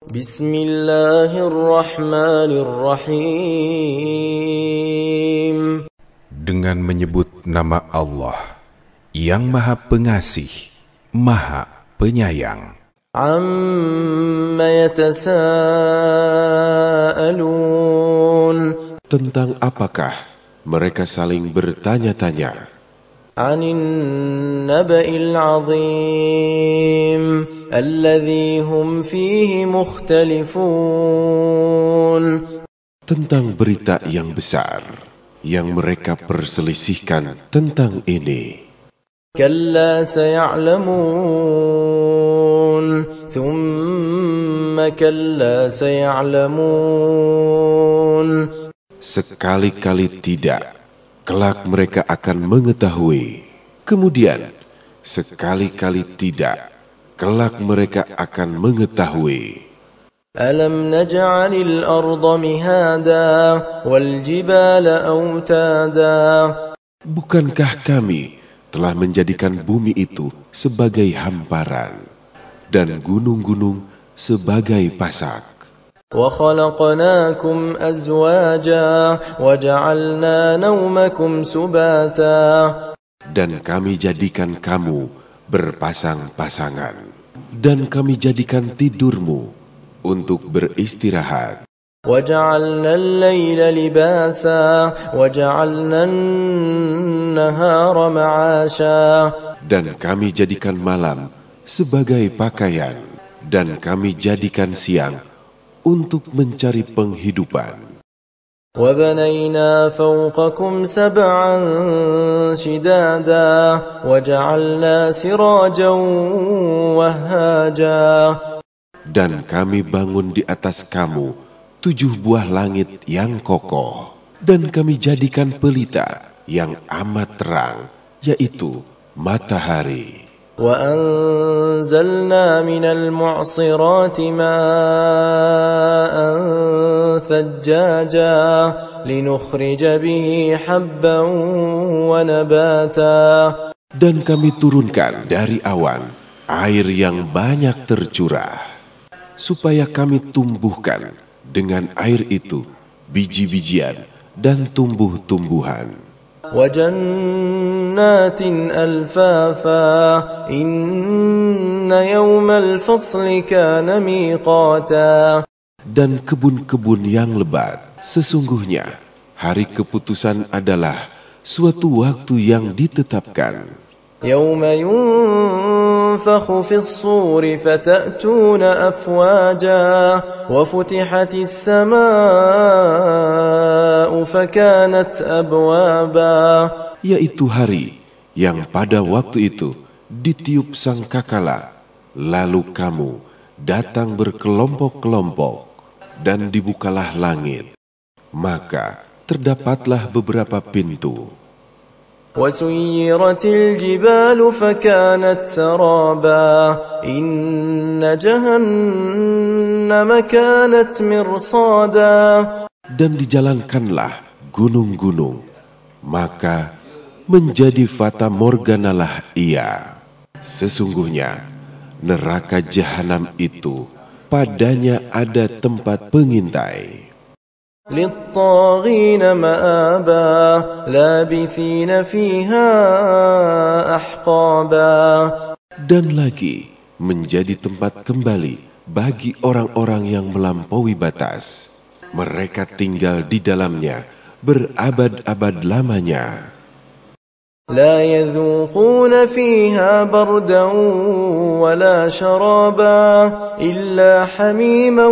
Bismillahirrahmanirrahim. Dengan menyebut nama Allah yang Maha Pengasih, Maha Penyayang. Amma yatasaalun. Tentang apakah mereka saling bertanya-tanya? Anin naba'il azim alladhi hum fihi mukhtalifun. Tentang berita yang besar yang mereka perselisihkan tentang ini. Kalla saya'lamun, thumma kalla saya'lamun. Sekali-kali tidak, kelak mereka akan mengetahui. Kemudian, sekali-kali tidak, kelak mereka akan mengetahui. Alam naj'alil arda mihada wal jibala autada. Bukankah kami telah menjadikan bumi itu sebagai hamparan dan gunung-gunung sebagai pasak? Wa khalaqnakum azwaja wa ja'alna nawmakum subata. Dan kami jadikan kamu berpasang-pasangan, dan kami jadikan tidurmu untuk beristirahat. وَجَعَلْنَا اللَّيْلَ لِبَاسًا وَجَعَلْنَا النَّهَارَ مَعَاشًا. Dan kami jadikan malam sebagai pakaian, dan kami jadikan siang untuk mencari penghidupan. وَبَنَيْنَا فَوْقَكُمْ سَبْعًا شِدَادًا وَجَعَلْنَا سِرَاجًا وَهَّاجًا. Dan kami bangun di atas kamu 7 buah langit yang kokoh, dan kami jadikan pelita yang amat terang, yaitu matahari. وَأَنزَلْنَا مِنَ الْمُعْصِرَاتِ مَاءً ثَجَّاجًا لِنُخْرِجَ بِهِ حَبًّا وَنَبَاتًا. Dan kami turunkan dari awan air yang banyak tercurah, supaya kami tumbuhkan dengan air itu biji-bijian dan tumbuh-tumbuhan. وَجَنَّاتٍ أَلْفَافًا إِنَّ يَوْمَ الْفَصْلِ كَانَ مِيقَاتًا. Dan kebun-kebun yang lebat, sesungguhnya hari keputusan adalah suatu waktu yang ditetapkan. يَوْمَ يُنفَخُ فِي الصُّورِ فَتَأْتُونَ أَفْوَاجًا وَفُتِحَتِ السَّمَاءُ فَكَانَتْ أَبْوَابًا. Yaitu hari yang pada waktu itu ditiup sangkakala, lalu kamu datang berkelompok-kelompok, dan dibukalah langit, maka terdapatlah beberapa pintu. وَسُيِّرَتِ الْجِبَالُ فَكَانَتْ سَرَابًا إِنَّ جَهَنَّمَ كَانَتْ مِرْصَادًا. Dan dijalankanlah gunung-gunung, maka menjadi fata morganalah ia. Sesungguhnya neraka jahanam itu padanya ada tempat pengintai. لِلطَّاغِينَ مَآبًا لَابِثِينَ فِيهَا أَحْقَابًا. Dan lagi menjadi tempat kembali bagi orang-orang yang melampaui batas. Mereka tinggal di dalamnya berabad-abad lamanya. لا يذوقون فيها بردا ولا شرابا إلا حميما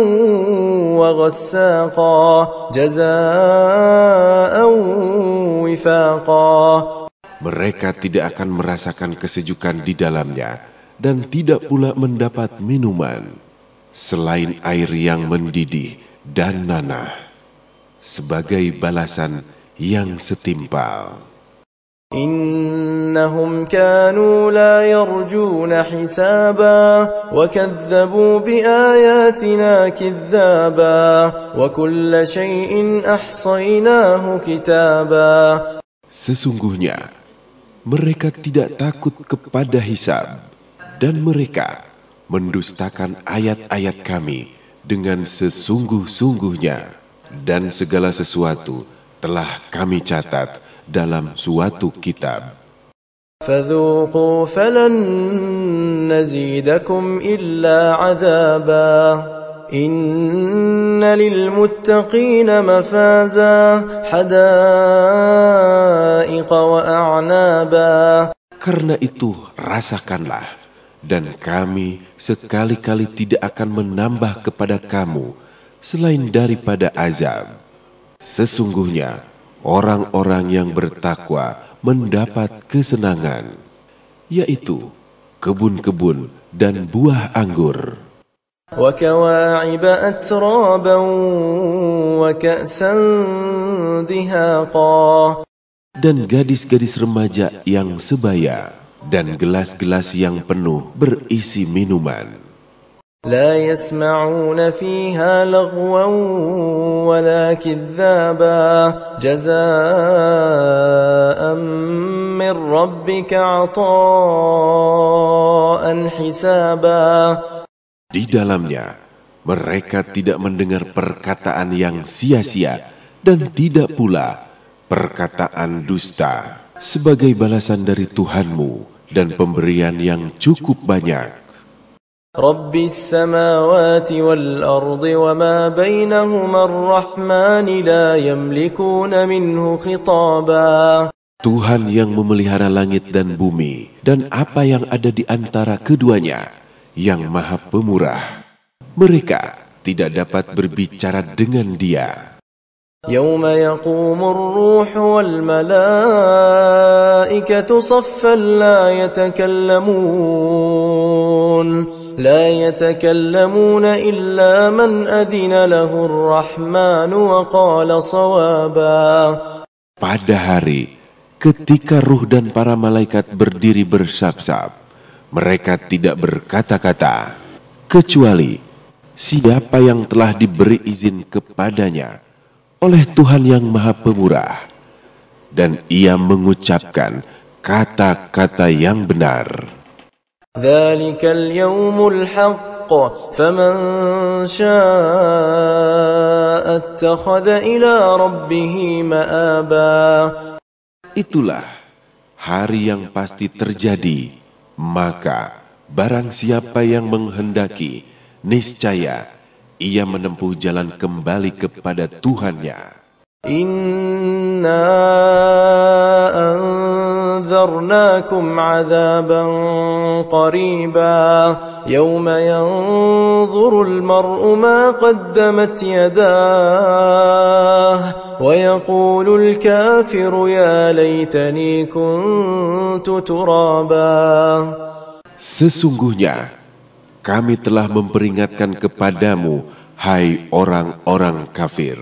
وغساقا جزاء وفاقا. Mereka tidak akan merasakan kesejukan di dalamnya dan tidak pula mendapat minuman selain air yang mendidih dan nanah sebagai balasan yang setimpal. إنهم كانوا لا يرجون حسابا وكذبوا بآياتنا كذابا وكل شيء أحصيناه كتابا. Sesungguhnya mereka tidak takut kepada hisab, dan mereka mendustakan ayat-ayat kami dengan sesungguh-sungguhnya, dan segala sesuatu telah kami catat dalam suatu kitab. فذوقوا فلن نزيدكم إلا عذابا إن للمتقين مفازا حدائق وأعنابا. Karena itu rasakanlah, dan kami sekali-kali tidak akan menambah kepada kamu selain daripada azab. Sesungguhnya orang-orang yang bertakwa mendapat kesenangan, yaitu kebun-kebun dan buah anggur. وكواعب أترابا وكأسا دهاقا. Dan gadis-gadis remaja yang sebaya, dan gelas-gelas yang penuh berisi minuman. لا يسمعون فيها لغوا ولا كذابا جزاء من ربك عطاء حسابا. Di dalamnya mereka tidak mendengar perkataan yang sia-sia dan tidak pula perkataan dusta, sebagai balasan dari Tuhanmu dan pemberian yang cukup banyak. رب السماوات والأرض وما بينهما الرحمن لا يملكون منه خطابا. Tuhan yang memelihara langit dan bumi dan apa yang ada di antara keduanya, yang Maha Pemurah, mereka tidak dapat berbicara dengan Dia. يوم يقوم الروح والملائكة صفا لا يتكلمون إلا من أذن له الرحمن وقال صوابا. Pada hari ketika ruh dan para malaikat berdiri bersab-sab, mereka tidak berkata-kata kecuali siapa yang telah diberi izin kepadanya oleh Tuhan yang Maha Pemurah, dan ia mengucapkan kata-kata yang benar. ذلك اليوم الحق فمن شاء اتخذ إلى ربه مآبا. Itulah hari yang pasti terjadi, maka barang siapa yang menghendaki, niscaya ia menempuh jalan kembali kepada Tuhannya. Inna anzarnakum azaban qariba yawma yanzurul mar'u ma qaddamat yadah wa yaqulul kafiru ya laytani kuntu turaba. Sesungguhnya kami telah memperingatkan kepadamu, hai orang-orang kafir,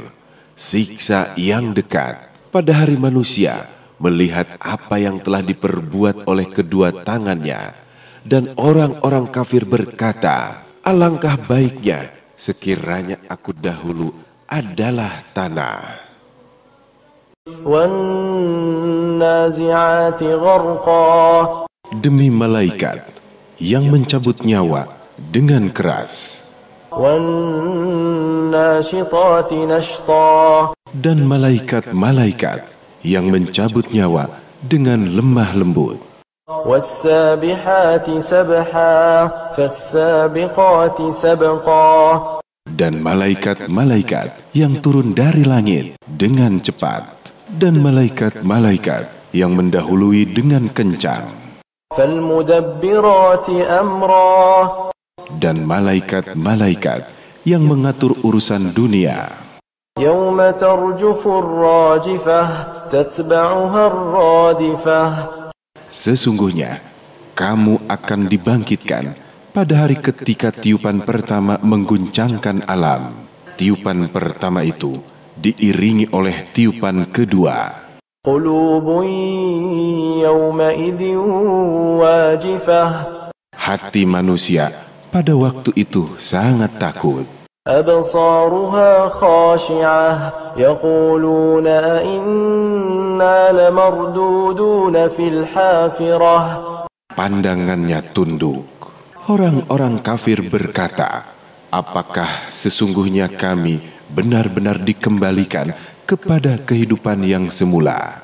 siksa yang dekat pada hari manusia melihat apa yang telah diperbuat oleh kedua tangannya. Dan orang-orang kafir berkata, alangkah baiknya sekiranya aku dahulu adalah tanah. وَالنَّازِعَاتِ غَرْقًا. Demi malaikat yang mencabut nyawa dengan keras, وَالنَّاشِطَاتِ نَشْطًا. dan malaikat-malaikat yang mencabut nyawa dengan lemah lembut, وَالسَّابِحَاتِ سَبْحًا فَالسَّابِقَاتِ سَبْقًا. dan malaikat-malaikat yang turun dari langit dengan cepat, dan malaikat-malaikat yang mendahului dengan kencang, فَالْمُدَبِّرَاتِ أَمْرًا. dan malaikat-malaikat yang mengatur urusan dunia. يَوْمَ تَرْجُفُ الرَّاجِفَةُ تَتْبَعُهَا الرَّادِفَةُ. Sesungguhnya kamu akan dibangkitkan pada hari ketika tiupan pertama mengguncangkan alam. Tiupan pertama itu diiringi oleh tiupan kedua. قُلُوبٌ يَوْمَئِذٍ وَاجِفَةٌ. Hati manusia pada waktu itu sangat takut. أَبْصَارُهَا خَاشِعَةٌ يَقُولُونَ أَإِنَّا لَمَرْدُودُونَ فِي الْحَافِرَةِ. Pandangannya tunduk. Orang-orang kafir berkata, apakah sesungguhnya kami benar-benar dikembalikan kepada kehidupan yang semula?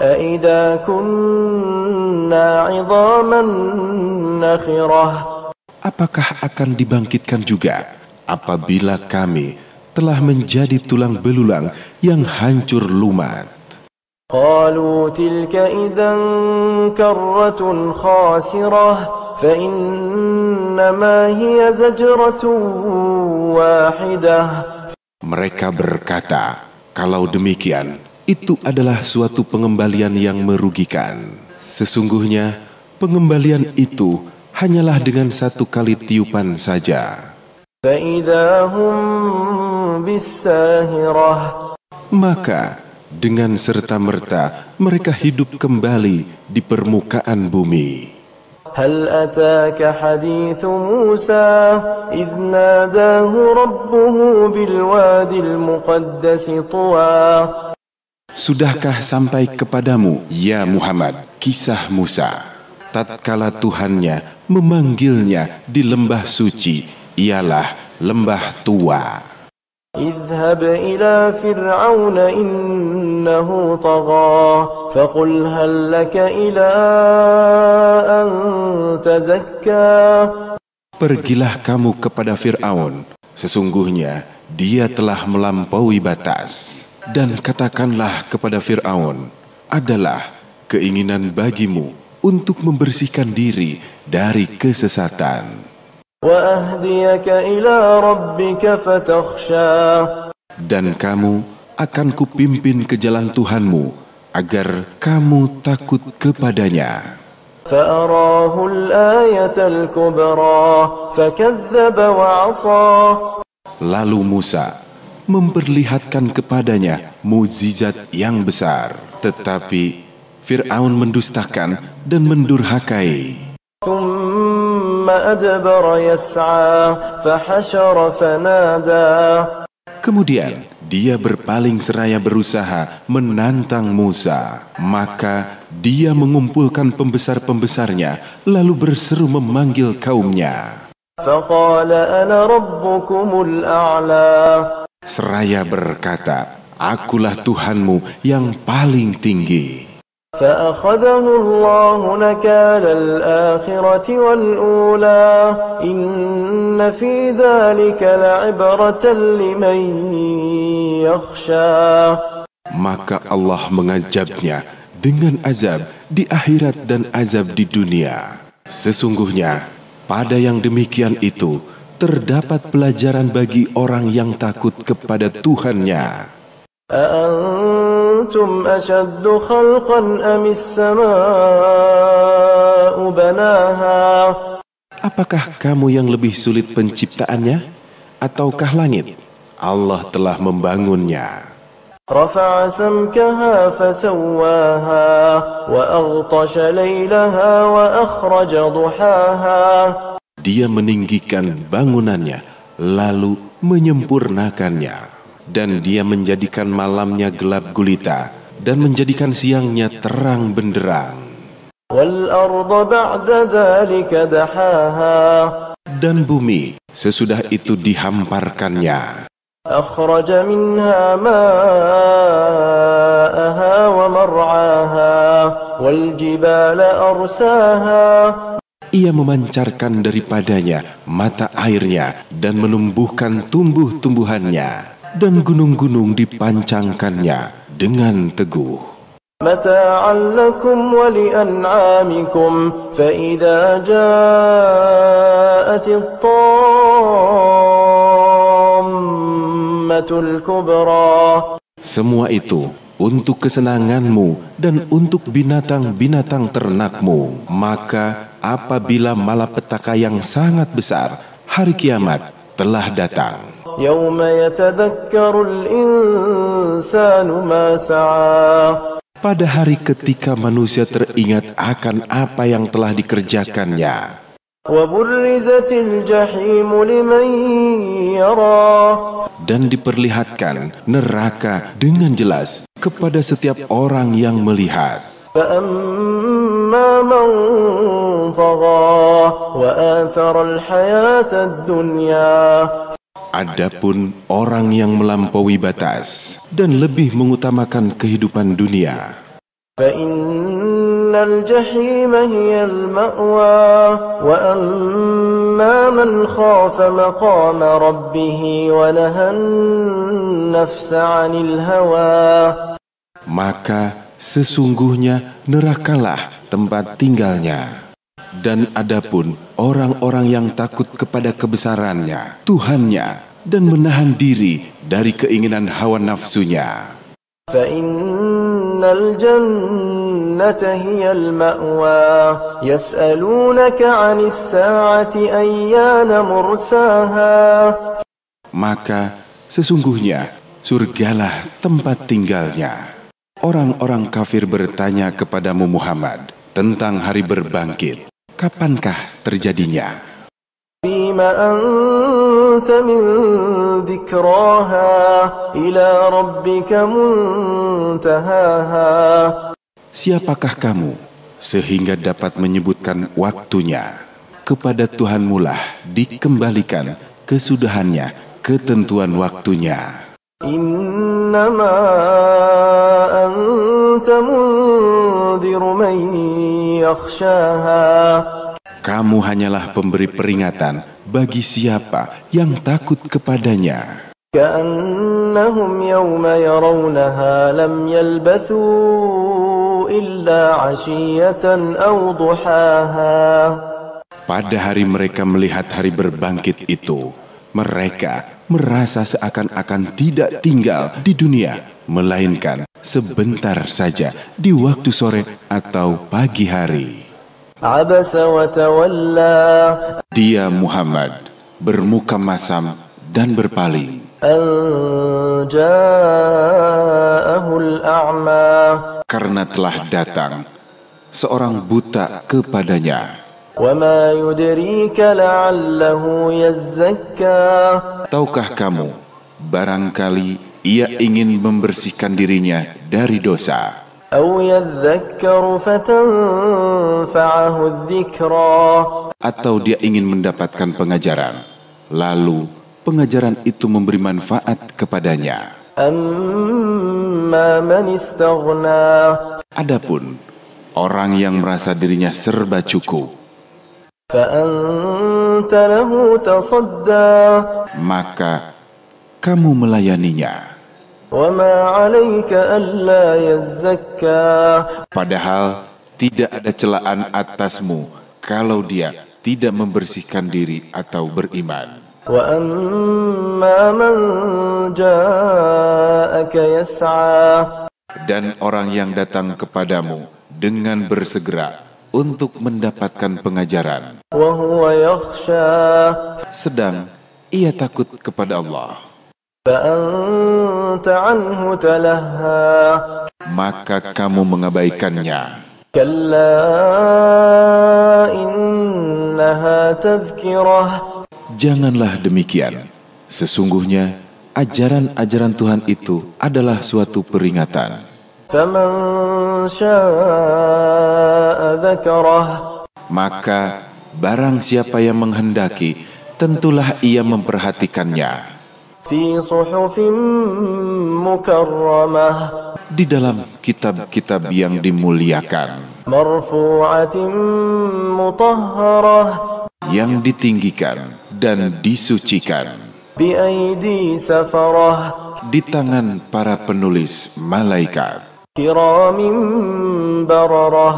أَإِذَا كُنَّا عِظَامًا نَخِرَةً Apakah akan dibangkitkan juga apabila kami telah menjadi tulang belulang yang hancur lumat? قالوا تلك إذا كرة خاسرة فإنما هي زجرة واحدة. Mereka berkata, kalau demikian, itu adalah suatu pengembalian yang merugikan. Sesungguhnya, pengembalian itu hanyalah dengan satu kali tiupan saja. فإذا هم بالساهرة. Maka, dengan serta-merta mereka hidup kembali di permukaan bumi. هل أتاك حديث موسى إذ ناداه ربه بالوادي المقدس طوى. Sudahkah sampai kepadamu, ya Muhammad, kisah Musa, tatkala Tuhannya memanggilnya di lembah suci, ialah lembah Tua. اذهب إلى فرعون إنه طغى فقل هل لك إلى أن تزكى. Pergilah kamu kepada Fir'aun, sesungguhnya dia telah melampaui batas. Dan katakanlah kepada Fir'aun, adalah keinginan bagimu untuk membersihkan diri dari kesesatan. وأهديك إلى ربك فتخشى. Dan kamu akan kupimpin ke jalan Tuhanmu, agar kamu takut kepadanya. فأراه الآية الكبرى فكذب وعصى. Lalu Musa memperlihatkan kepadanya mukjizat yang besar, tetapi Fir'aun mendustakan dan mendurhakai. ثم أدبر يسعى فحشر فنادى. Kemudian dia berpaling seraya berusaha menantang Musa. Maka dia mengumpulkan pembesar-pembesarnya, lalu berseru memanggil kaumnya. فقال أنا ربكم الأعلى. Seraya berkata, akulah Tuhanmu yang paling tinggi. فأخذه الله نكال الآخرة والأولى إن في ذلك لعبرة لمن يخشى. Maka Allah mengazabnya dengan azab di akhirat dan azab di dunia. Sesungguhnya pada yang demikian itu terdapat pelajaran bagi orang yang takut kepada Tuhannya. أأنتم أشد خلقا أم السماء بناها. Apakah kamu yang lebih sulit penciptaannya, ataukah langit? Allah telah membangunnya. رفع سمكها فسواها وأغطش ليلها وأخرج ضحاها. Dia meninggikan bangunannya, lalu menyempurnakannya. Dan dia menjadikan malamnya gelap gulita, dan menjadikan siangnya terang benderang. وَالْأَرْضَ بَعْدَ ذَلِكَ دَحَاهَا. Dan bumi sesudah itu dihamparkannya. أَخْرَجَ مِنْهَا مَاءَهَا وَمَرْعَاهَا وَالْجِبَالَ أَرْسَاهَا. Ia memancarkan daripadanya mata airnya dan menumbuhkan tumbuh-tumbuhannya. Dan gunung-gunung dipancangkannya dengan teguh. متاعا لكم ولأنعامكم فإذا جاءت الطامة الكبرى. Semua itu untuk kesenanganmu dan untuk binatang-binatang ternakmu. Maka apabila malapetaka yang sangat besar, hari kiamat telah datang. يوم يتذكر الإنسان ما سعى. Pada hari ketika manusia teringat akan apa yang telah dikerjakannya. وبرزت الجحيم لمن يرى. Dan diperlihatkan neraka dengan jelas kepada setiap orang yang melihat. فأما من طغى وآثر الحياة الدنيا. Adapun orang yang melampaui batas dan lebih mengutamakan kehidupan dunia, فإن الجحيم هي المأوى وأما من خاف مقام ربه ونهى النفس عن الهوى. maka sesungguhnya nerakalah tempat tinggalnya. Dan adapun orang-orang yang takut kepada kebesarannya, Tuhannya, dan menahan diri dari keinginan hawa nafsunya, فإن الجنة هي المأوى يسألونك عن الساعة أيان مرساها. maka sesungguhnya surgalah tempat tinggalnya. Orang-orang kafir bertanya kepadamu Muhammad tentang hari berbangkit. Kapankah terjadinya? فيما أنت من ذكراها إلى ربك منتهاها. Siapakah kamu sehingga dapat menyebutkan waktunya? Kepada Tuhanmu lah dikembalikan kesudahannya, ketentuan waktunya. إنما أنت منذر من يخشاها. Kamu hanyalah pemberi peringatan bagi siapa yang takut kepadanya. كأنهم يوم يرونها لم يلبثوا إلا عشية أو ضحاها. Pada hari mereka melihat hari berbangkit itu, mereka merasa seakan-akan tidak tinggal di dunia, melainkan sebentar saja di waktu sore atau pagi hari. عبس وتولى. Dia Muhammad bermuka masam dan berpaling. أن جاءه الأعمى. Karena telah datang seorang buta kepadanya. وما يدريك لعله يزكى. Tahukah kamu, barangkali ia ingin membersihkan dirinya dari dosa. أو يذكر فتنفعه الذكرى. Atau dia ingin mendapatkan pengajaran, lalu pengajaran itu memberi manfaat kepadanya. أما من استغنى. Adapun orang yang merasa dirinya serba cukup, فأنت له تصدى. maka kamu melayaninya. وما عليك ألا يزكى. Padahal tidak ada celaan atasmu kalau dia tidak membersihkan diri atau beriman. وأما من جاءك يسعى. Dan orang yang datang kepadamu dengan bersegera untuk mendapatkan pengajaran, وهو يخشى. sedang ia takut kepada Allah, فأنت عنه تلهى. maka kamu mengabaikannya. كلا إنها تذكرة. Janganlah demikian. Sesungguhnya ajaran-ajaran Tuhan itu adalah suatu peringatan. فمن شاء ذكره. Maka barang siapa yang menghendaki, tentulah ia memperhatikannya في صحف مكرمة. di dalam kitab-kitab yang dimuliakan, مرفوعة مطهرة. yang ditinggikan dan disucikan بأيدي سفرة. di tangan para penulis malaikat كرام بررة.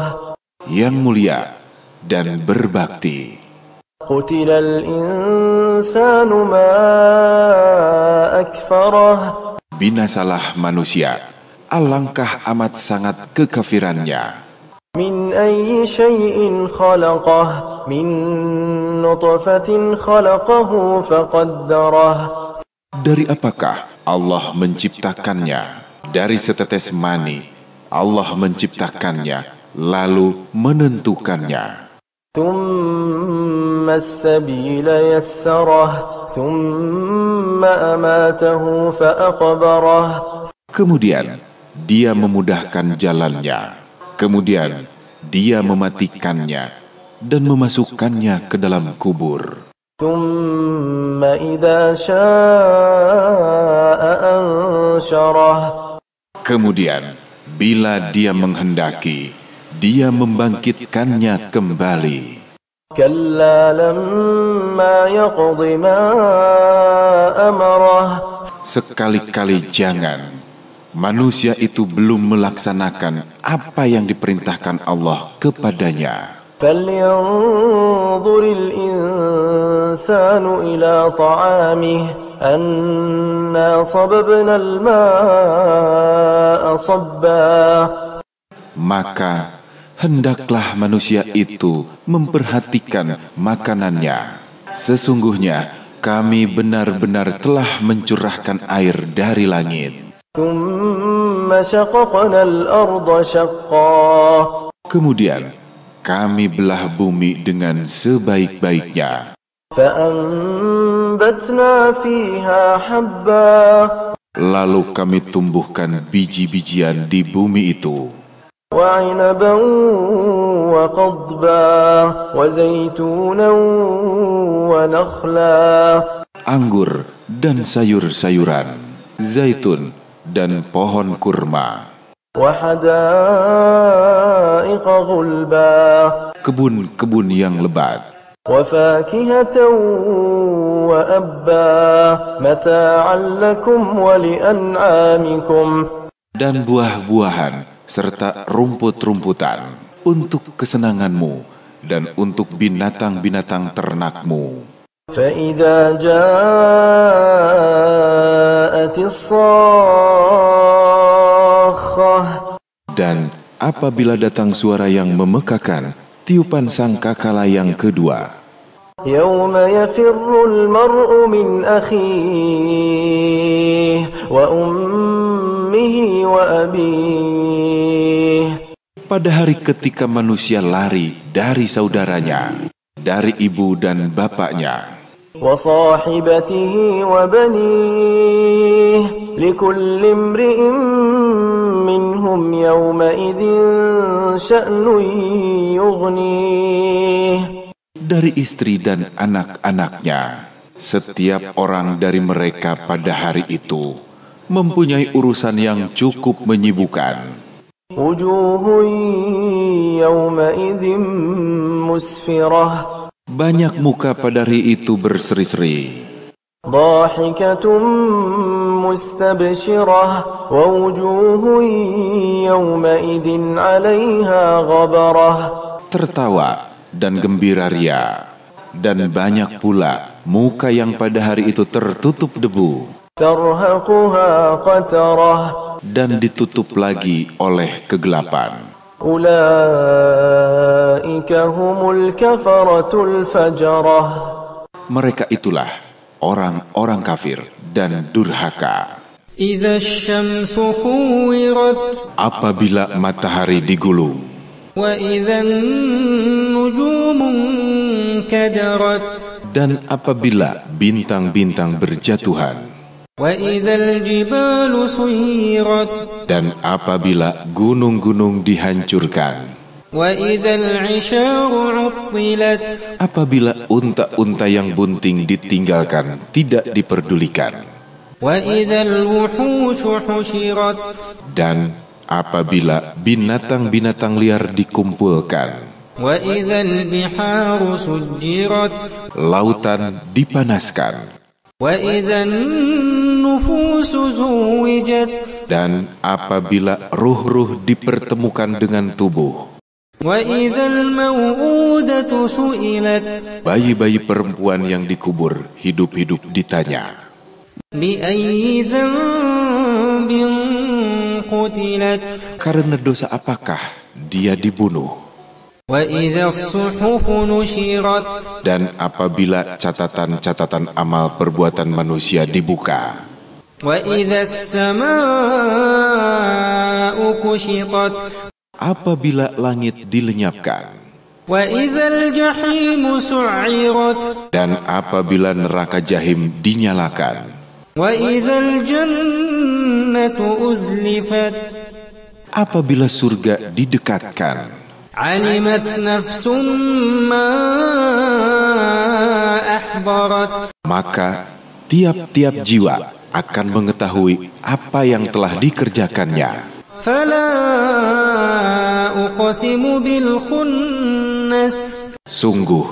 yang mulia dan berbakti. قتل الإنسان ما أكفره. Binasalah manusia, alangkah amat sangat kekafirannya. من أي شيء خلقه. من نطفة خلقه فقدره. Dari apakah Allah menciptakannya? Dari setetes mani Allah menciptakannya, lalu menentukannya. ثم السبيل يسره. ثم أماته فأقبره. Kemudian dia memudahkan jalannya, Kemudian Dia mematikannya dan memasukkannya ke dalam kubur. ثم إذا شاء أنشره. Kemudian bila Dia menghendaki, Dia membangkitkannya kembali. كلا لما يقض ما أمره. Sekali-kali jangan manusia itu belum melaksanakan apa yang diperintahkan Allah kepadanya. فلينظر الإنسان إلى طعامه أنا صببنا الماء صبا. Maka hendaklah manusia itu memperhatikan makanannya. Sesungguhnya kami benar-benar telah mencurahkan air dari langit. ثم شققنا الأرض شقا. Kemudian kami belah bumi dengan sebaik-baiknya. فأنبتنا فيها حبا. Lalu kami tumbuhkan biji-bijian di bumi itu. وعنبا وقضبا وزيتونا ونخلا. Anggur dan sayur-sayuran, zaitun dan pohon kurma. وحدائق غلبا. Kebun-kebun yang lebat. وفاكهة وأبا متاعا لكم ولأنعامكم. Dan buah-buahan serta rumput-rumputan untuk kesenanganmu dan untuk binatang-binatang ternakmu. فإذا جاءت الصاخة. Dan apabila datang suara yang memekakan, tiupan sangkakala yang kedua. يوم يفر المرء من أخيه وأمه وأبيه. Pada hari ketika manusia lari dari saudaranya, dari ibu dan bapaknya, وصاحبته وبنيه لكل امرئ منهم يومئذ شأن يغنيه. dari istri dan anak-anaknya, setiap orang dari mereka pada hari itu mempunyai urusan yang cukup menyibukkan. وجوه يومئذ مسفرة. Banyak muka pada hari itu berseri-seri. ضاحكة مستبشرة ووجوه يومئذ عليها غبرة. Tertawa dan gembira ria, dan banyak pula muka yang pada hari itu tertutup debu ترهقها قترة. dan ditutup lagi oleh kegelapan. أولئك هم الكفرة الفجرة. Mereka itulah orang-orang kafir dan durhaka. إذا الشمس كورت Apabila matahari digulung, وإذا النجوم انكدرت dan apabila bintang-bintang berjatuhan, وإذا الجبال سيرت dan apabila gunung-gunung dihancurkan, وإذا العشار عطلت apabila unta-unta yang bunting ditinggalkan, tidak diperdulikan, وإذا الوحوش حشرت dan apabila binatang-binatang liar dikumpulkan, وإذا البحار سجرت lautan dipanaskan, وإذا النفوس زوجت dan apabila ruh-ruh dipertemukan dengan tubuh, وإذا الموءودة سئلت bayi-bayi perempuan yang dikubur hidup-hidup ditanya, بأي ذنب قتلت karena dosa apakah dia dibunuh? وإذا الصحف نشرت Dan apabila catatan-catatan amal perbuatan manusia dibuka, وإذا السماء كشطت apabila langit dilenyapkan, وإذا الجحيم سعرت dan apabila neraka jahim dinyalakan, وإذا الجنة أزلفت apabila surga didekatkan. علمت نفس ما أحضرت Maka tiap-tiap jiwa akan mengetahui apa yang telah dikerjakannya. فلا أقسم بالخنس Sungguh,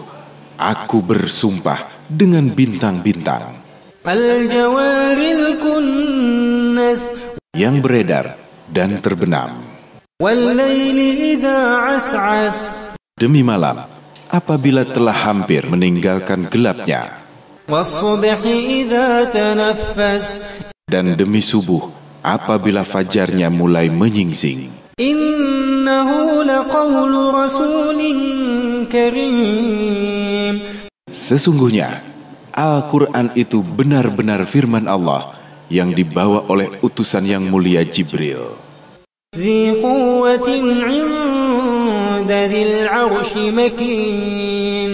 aku bersumpah dengan bintang-bintang الجوار الكنس yang beredar dan terbenam. والليل إذا عسعس Demi malam, apabila telah hampir meninggalkan gelapnya. والصبح إذا تنفس Dan demi subuh, apabila fajarnya mulai menyingsing. إنه لقول رسول كريم Sesungguhnya, Al-Quran itu benar-benar firman Allah yang dibawa oleh utusan yang mulia Jibril, ذي قوة عند ذي العرش مكين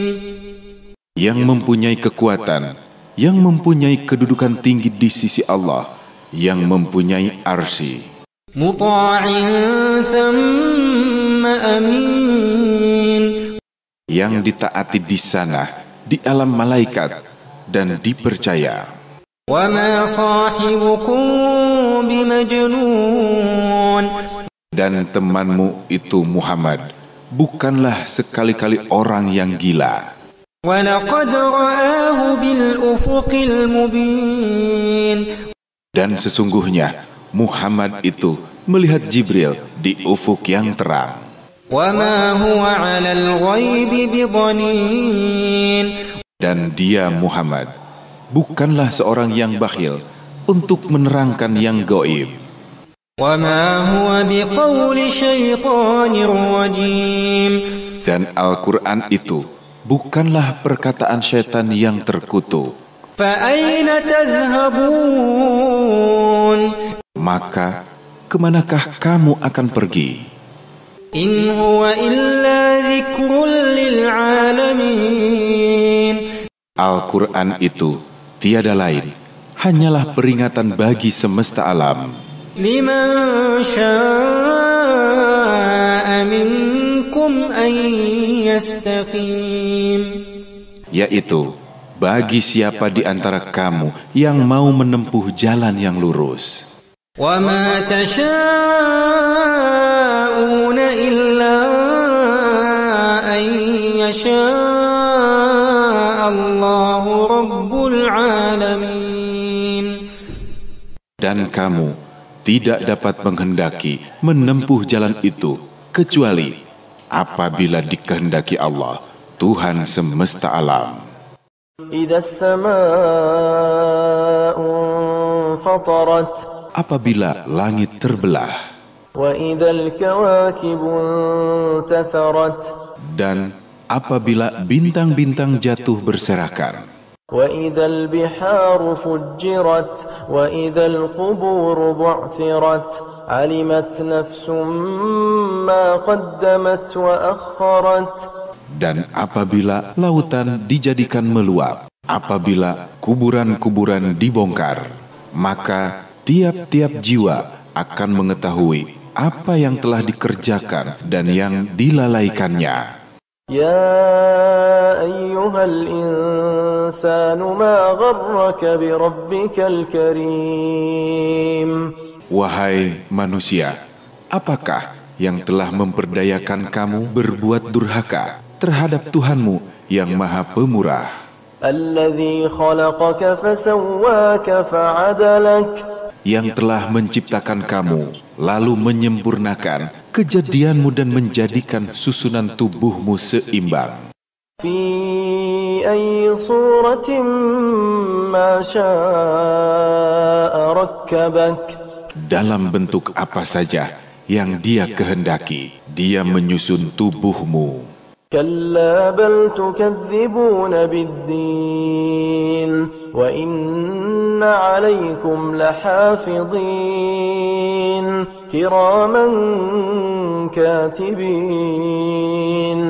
yang mempunyai kekuatan, yang mempunyai kedudukan tinggi di sisi Allah, yang mempunyai arsy, مطاع ثم أمين yang ditaati di sana, di alam malaikat, dan dipercaya. وما صاحبكم بمجنون Dan temanmu itu Muhammad bukanlah sekali-kali orang yang gila. ولقد رآه بالأفق المبين Dan sesungguhnya Muhammad itu melihat Jibril di ufuk yang terang. وما هو على الغيب بضنين Dan dia Muhammad bukanlah seorang yang bakhil untuk menerangkan yang gaib. وما هو بقول شيطان رجيم Dan Al-Quran itu bukanlah perkataan syaitan yang terkutuk. فأين تذهبون Maka kemanakah kamu akan pergi? إن هو إلا ذكر للعالمين Al-Quran itu tiada lain, hanyalah peringatan bagi semesta alam. لمن شاء منكم أن يستقيم Yaitu bagi siapa di antara kamu yang mau menempuh jalan yang lurus. وما تشاءون إلا أن يشاء الله رب العالمين Dan kamu tidak dapat menghendaki menempuh jalan itu kecuali apabila dikehendaki Allah, Tuhan semesta alam. إذا السماء انفطرت Apabila langit terbelah وإذا الكواكب انتثرت dan apabila bintang-bintang jatuh berserakan, وإذا البحار فجرت وإذا القبور بعثرت علمت نفس ما قدمت وأخرت dan apabila lautan dijadikan meluap, apabila kuburan-kuburan dibongkar, maka tiap-tiap jiwa akan mengetahui apa yang telah dikerjakan dan yang dilalaikannya. يا أيها الإنسان ما غرك بربك الكريم Wahai manusia, apakah yang telah memperdayakan kamu berbuat durhaka terhadap Tuhanmu yang Maha Pemurah, الذي خلقك فسواك فعدلك yang telah menciptakan kamu lalu menyempurnakan kejadianmu dan menjadikan susunan tubuhmu seimbang في أي صورة ما شاء ركبك dalam bentuk apa saja yang Dia kehendaki. Dia menyusun tubuhmu. كلا بل تكذبون بالدين وإن عليكم لحافظين كراما كاتبين.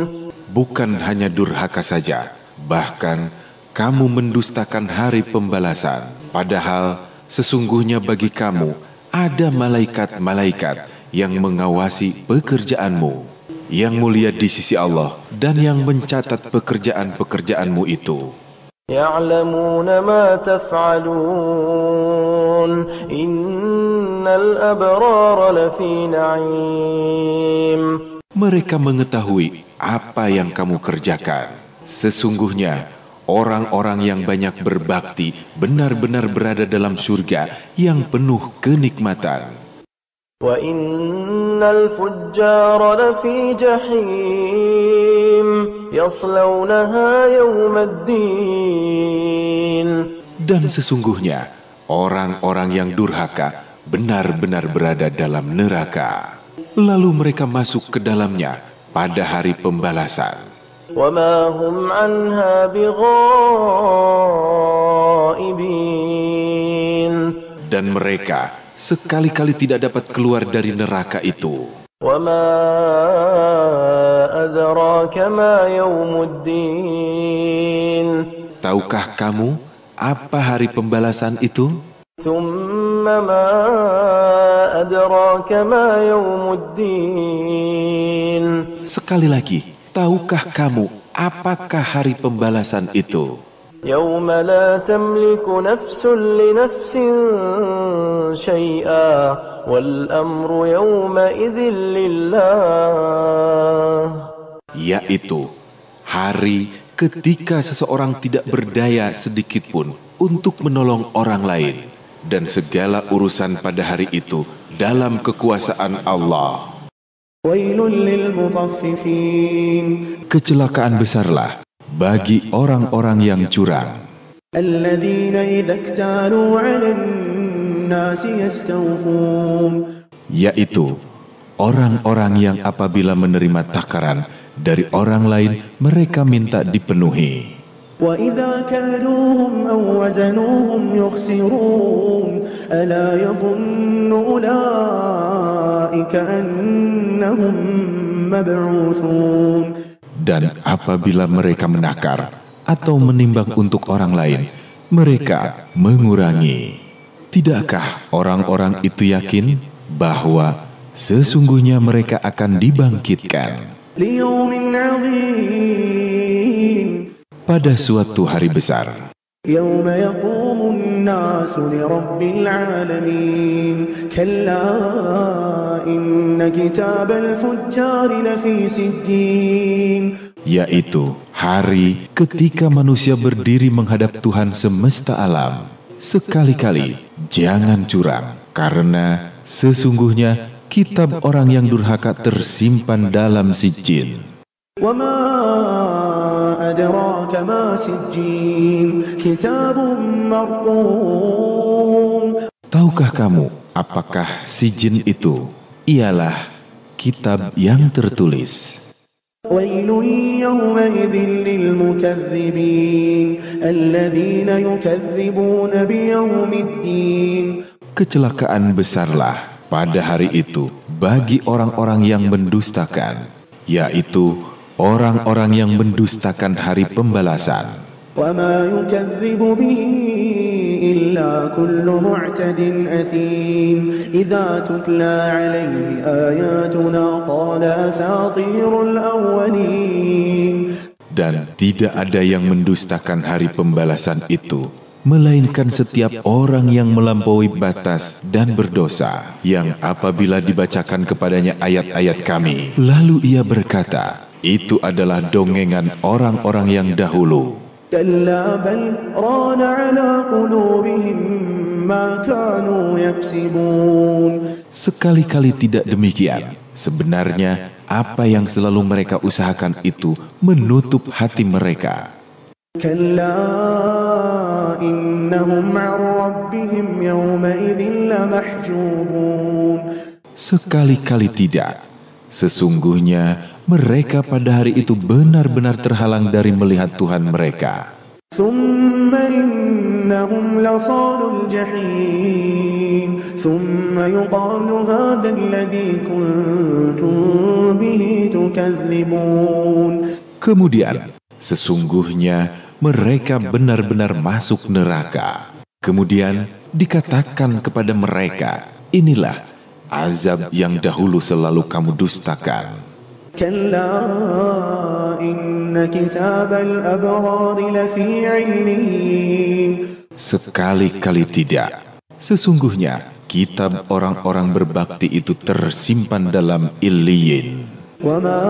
Bukan hanya durhaka saja, bahkan kamu mendustakan hari pembalasan. Padahal sesungguhnya bagi kamu ada malaikat-malaikat yang mengawasi pekerjaanmu, yang mulia di sisi Allah dan yang mencatat pekerjaan-pekerjaanmu itu. يعلمون ما تفعلون إن الأبرار لفي نعيم. Mereka mengetahui apa yang kamu kerjakan. Sesungguhnya orang-orang yang banyak berbakti benar-benar berada dalam surga yang penuh kenikmatan. وَإِنَّ الْفُجَّارَ لَفِي جَحِيمٍ يَصْلَوْنَهَا يَوْمَ الدِّينِ. Dan sesungguhnya orang-orang yang durhaka benar-benar berada dalam neraka. Lalu mereka masuk ke dalamnya pada hari pembalasan. وَمَا هُمْ عَنْهَا بِغَائِبِينَ. Dan mereka sekali-kali tidak dapat keluar dari neraka itu. وَمَا أَدْرَاكَ مَا يَوْمُ الدِّينِ. Tahukah kamu apa hari pembalasan itu? ثُمَّ مَا أَدْرَاكَ مَا يَوْمُ الدِّينِ. Sekali lagi, tahukah kamu apakah hari pembalasan itu? يَوْمَ لَا تَمْلِكُ نَفْسٌ لِنَفْسٍ شَيْئًا وَالْأَمْرُ يَوْمَئِذٍ لِلَّهِ. Yaitu hari ketika seseorang tidak berdaya sedikitpun untuk menolong orang lain, dan segala urusan pada hari itu dalam kekuasaan Allah. ويل للمطففين Kecelakaan besarlah bagi orang-orang yang curang, الذين إذا اكتالوا على الناس يستوفون yaitu orang-orang yang apabila menerima takaran dari orang lain mereka minta dipenuhi. وإذا كالوهم أو وزنوهم يخسرون ألا يظن أولئك أنهم مبعوثون. Dan apabila mereka menakar atau menimbang untuk orang lain, mereka mengurangi. Tidakkah orang-orang itu yakin bahwa sesungguhnya mereka akan dibangkitkan ليوم عظيم pada suatu hari besar, يوم يقوم الناس لرب العالمين كلا إن كتاب الفجار لفي سجين. yaitu hari ketika manusia berdiri menghadap Tuhan semesta alam. Sekali-kali jangan curang, karena sesungguhnya kitab orang yang durhaka tersimpan dalam sijin. وما أدراك ما سجين كتاب مرقوم. Tahukah kamu apakah sijin itu? Ialah kitab yang tertulis. ويل يومئذ للمكذبين الذين يكذبون بيوم الدين. Kecelakaan besarlah pada hari itu bagi orang-orang yang mendustakan, yaitu orang-orang yang mendustakan hari pembalasan. وما يكذب به إلا كل معتد أثيم إذا تتلى عليه آياتنا قال أساطير الأولين. Dan tidak ada yang mendustakan hari pembalasan itu, melainkan setiap orang yang melampaui batas dan berdosa, yang apabila dibacakan kepadanya ayat-ayat kami, lalu ia berkata, itu adalah dongengan orang-orang yang dahulu. كلا بل ران على قلوبهم ما كانوا يكسبون. Sekali-kali tidak demikian. Sebenarnya apa yang selalu mereka usahakan itu menutup hati mereka. كلا إنهم عن ربهم يومئذ لمحجوبون. Sekali-kali tidak. Sesungguhnya mereka pada hari itu benar-benar terhalang dari melihat Tuhan mereka. ثم إنهم لصالوا الجحيم ثم يقال هذا الذي كنتم به تكذبون. Kemudian sesungguhnya mereka benar-benar masuk neraka. Kemudian dikatakan kepada mereka, inilah azab yang dahulu selalu kamu dustakan. كلا إن كتاب الأبرار لفي عليين. Sekali-kali tidak. Sesungguhnya kitab orang-orang berbakti itu tersimpan dalam Illiyin. وما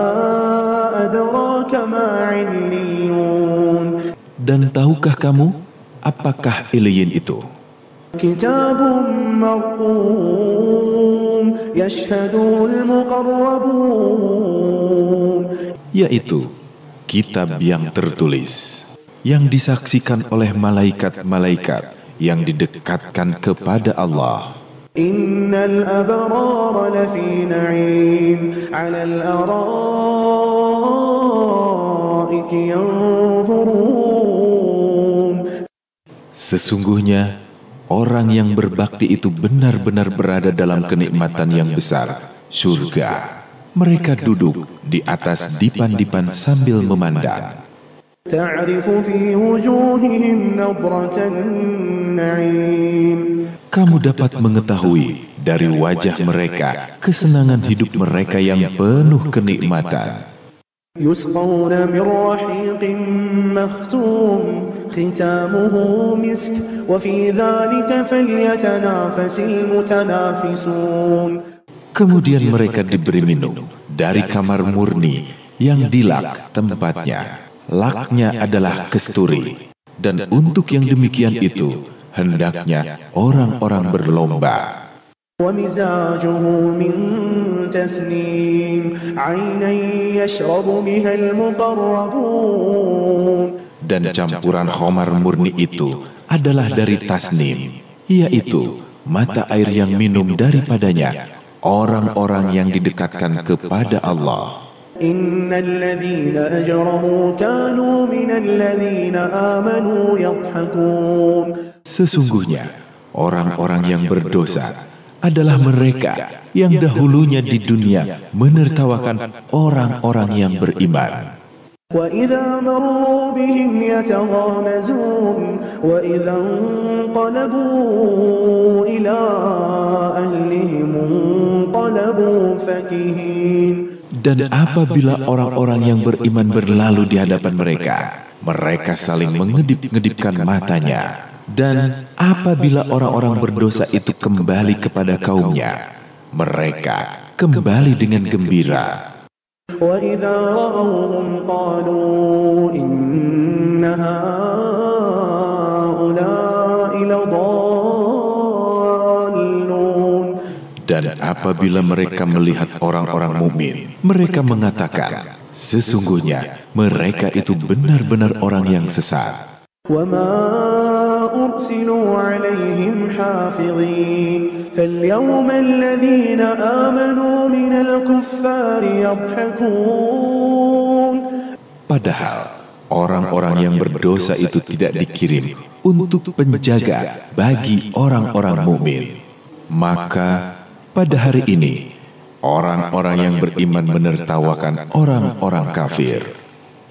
أدراك ما عليون. Dan tahukah kamu apakah Illiyin itu? كتاب مرقوم يشهده المقربون. Yaitu kitab yang tertulis, yang disaksikan oleh malaikat-malaikat yang didekatkan kepada Allah. إن الأبرار لفي نعيم على الأرائك ينظرون. Sesungguhnya orang yang berbakti itu benar-benar berada dalam kenikmatan yang besar, surga. Mereka duduk di atas dipan-dipan sambil memandang. تعرف في وجوههم نضرة النعيم. Kamu dapat mengetahui dari wajah mereka kesenangan hidup mereka yang penuh kenikmatan. يسقون من رحيق مختوم ختامه مسك وفي ذلك فليتنافس المتنافسون. Kemudian mereka diberi minum dari kamar murni yang dilak tempatnya. Laknya adalah kesturi. Dan untuk yang demikian itu, hendaknya orang-orang berlomba. ومزاجه من تسنيم عينا يشرب بها المقربون. Dan campuran khamar murni itu adalah dari tasnim, yaitu mata air yang minum daripadanya orang-orang yang didekatkan kepada Allah. إن الذين أجرموا كانوا من الذين آمنوا يضحكون. Sesungguhnya orang-orang yang berdosa adalah mereka yang dahulunya di dunia menertawakan orang-orang yang beriman. وإذا مروا بهم يتغامزون وإذا انقلبوا إلى أهلهم انقلبوا فكهين. Dan apabila orang-orang yang beriman berlalu di hadapan mereka, mereka saling mengedip-ngedipkan matanya. Dan apabila orang-orang berdosa itu kembali kepada kaumnya, mereka kembali dengan gembira. وإذا رأوهم قالوا إن هؤلاء لضالون. Dan apabila mereka melihat orang-orang mukmin, mereka mengatakan, sesungguhnya mereka itu benar-benar orang yang sesat. وما أرسلوا عليهم حافظين فاليوم الذين آمنوا من الكفار يضحكون. Padahal orang-orang yang berdosa itu tidak dikirim untuk penjaga bagi orang-orang mukmin. Maka pada hari ini orang-orang yang beriman menertawakan orang-orang kafir.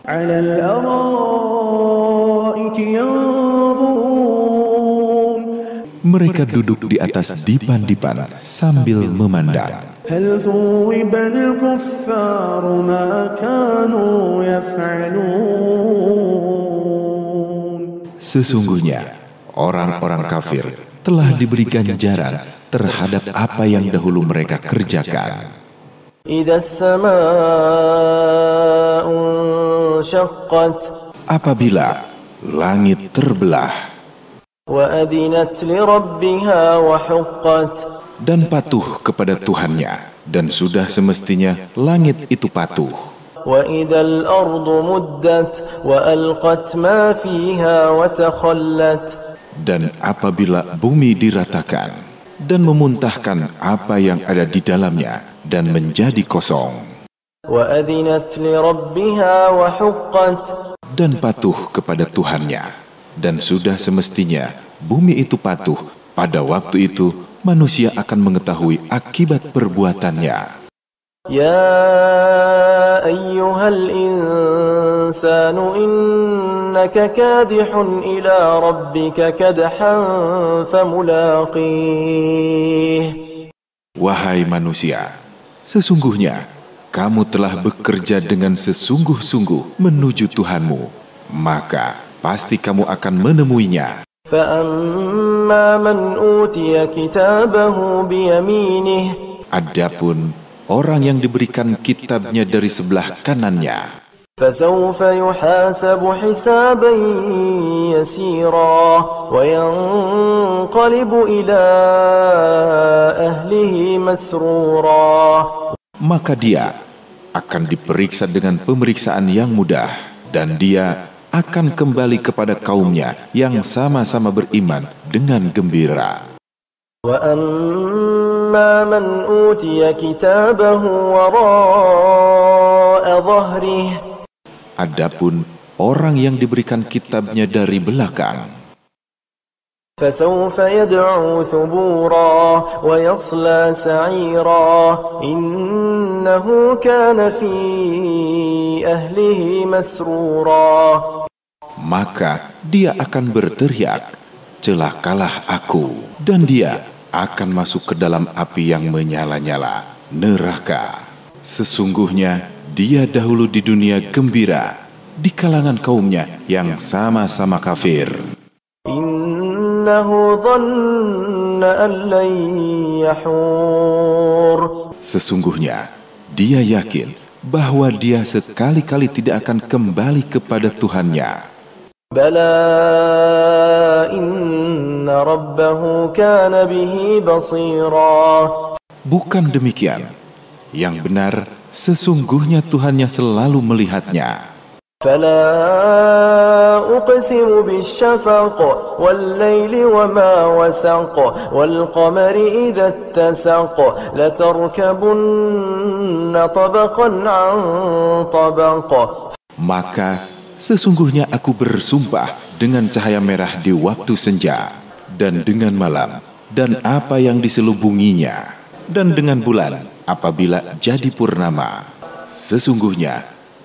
على الأرائك ينظرون. Mereka duduk di atas dipan-dipan sambil memandang. هل ثوب الكفار ما كانوا يفعلون. Sesungguhnya orang-orang kafir telah diberi ganjaran terhadap apa yang dahulu mereka kerjakan. Apabila langit terbelah dan patuh kepada Tuhannya, dan sudah semestinya langit itu patuh. Dan apabila bumi diratakan dan memuntahkan apa yang ada di dalamnya dan menjadi kosong, dan patuh kepada Tuhannya, dan sudah semestinya bumi itu patuh. Pada waktu itu manusia akan mengetahui akibat perbuatannya. Ya ayyuhal insanu innaka kadihun ila rabbika kadhan famulaqih. Wahai manusia, sesungguhnya kamu telah bekerja dengan sesungguh-sungguh menuju Tuhanmu, maka pasti kamu akan menemuinya. فأما من أوتي كتابه بيمينه Adapun orang yang diberikan kitabnya dari sebelah kanannya, فسوف يحاسب حسابا يسيرا وينقلب إلى أهله مسرورا maka dia akan diperiksa dengan pemeriksaan yang mudah, dan dia akan kembali kepada kaumnya yang sama-sama beriman dengan gembira. وأما من أوتي كتابه وراء ظهره Adapun orang yang diberikan kitabnya dari belakang, فسوف يدعو ثبورا ويصلى سعيرا إنه كان في أهله مسرورا maka dia akan berteriak, celakalah aku, dan dia akan masuk ke dalam api yang menyala-nyala, neraka. Sesungguhnya dia dahulu di dunia gembira di kalangan kaumnya yang sama-sama kafir. إنه ظن أن لن يحور Sesungguhnya dia yakin bahwa dia sekali-kali tidak akan kembali kepada Tuhannya. بلى إن ربه كان به بصيرا Bukan demikian. Yang benar, sesungguhnya Tuhannya selalu melihatnya. فلا أقسم بالشفق والليل وما وسق والقمر إذا اتسق لتركبن طبقا عن طبق Maka sesungguhnya aku bersumpah dengan cahaya merah di waktu senja, dan dengan malam, dan apa yang diselubunginya, dan dengan bulan apabila jadi purnama. Sesungguhnya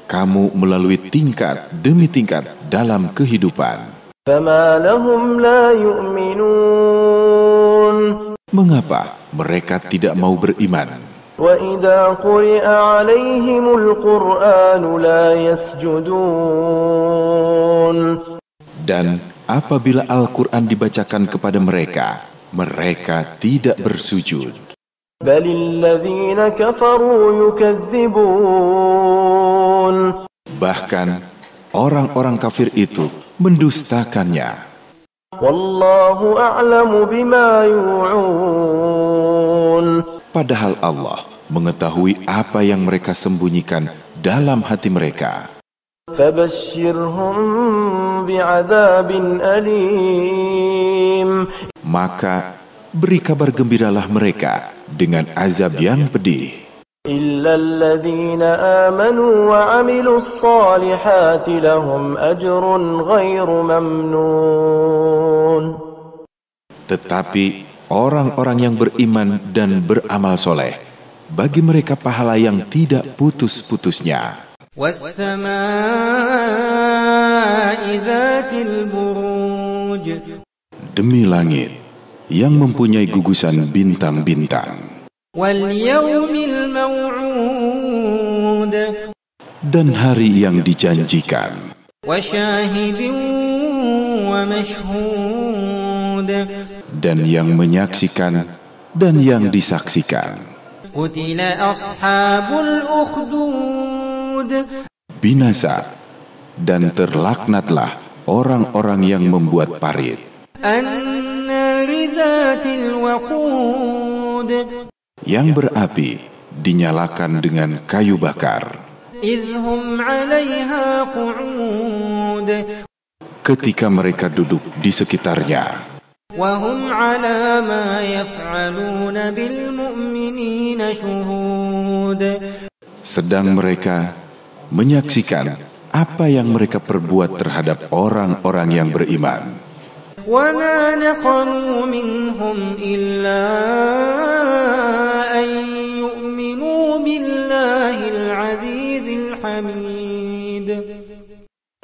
kamu melalui tingkat demi tingkat dalam kehidupan. فما لهم لا يؤمنون Mengapa mereka tidak mau beriman? وإذا قرئ عليهم القرآن لا يسجدون Dan apabila Al-Quran dibacakan kepada mereka, mereka tidak bersujud. بل الذين كفروا يكذبون Bahkan orang-orang kafir itu mendustakannya. والله أعلم بما يوعون Padahal Allah mengetahui apa yang mereka sembunyikan dalam hati mereka. فبشرهم بعذاب أليم Maka beri kabar gembiralah mereka dengan azab yang pedih. إلا الذين آمنوا وعملوا الصالحات لهم أجر غير ممنون Tetapi orang-orang yang beriman dan beramal soleh, bagi mereka pahala yang tidak putus-putusnya. وَالسَّمَاءِ ذَاتِ الْبُرُوجِ Demi langit yang mempunyai gugusan bintang-bintang, وَالْيَوْمِ الْمَوْعُودِ dan hari yang dijanjikan, وَشَاهِدٍ وَمَشْهُودٍ dan yang menyaksikan dan yang disaksikan. قُتِلَ أَصْحَابُ الْأُخْدُودِ Binasa dan terlaknatlah orang-orang yang membuat parit, النَّارِ ذَاتِ الْوَقُودِ yang berapi dinyalakan dengan kayu bakar, إِذْ هُمْ عَلَيْهَا قُعُودٌ ketika mereka duduk di sekitarnya, وَهُمْ عَلَى مَا يَفْعَلُونَ بِالْمُؤْمِنِينَ شُهُودٌ sedang mereka menyaksikan apa yang mereka perbuat terhadap orang-orang yang beriman. وَمَا نَقَمُوا مِنْهُمْ إِلَّا أَنْ يُؤْمِنُوا بِاللَّهِ الْعَزِيزِ الْحَمِيدِ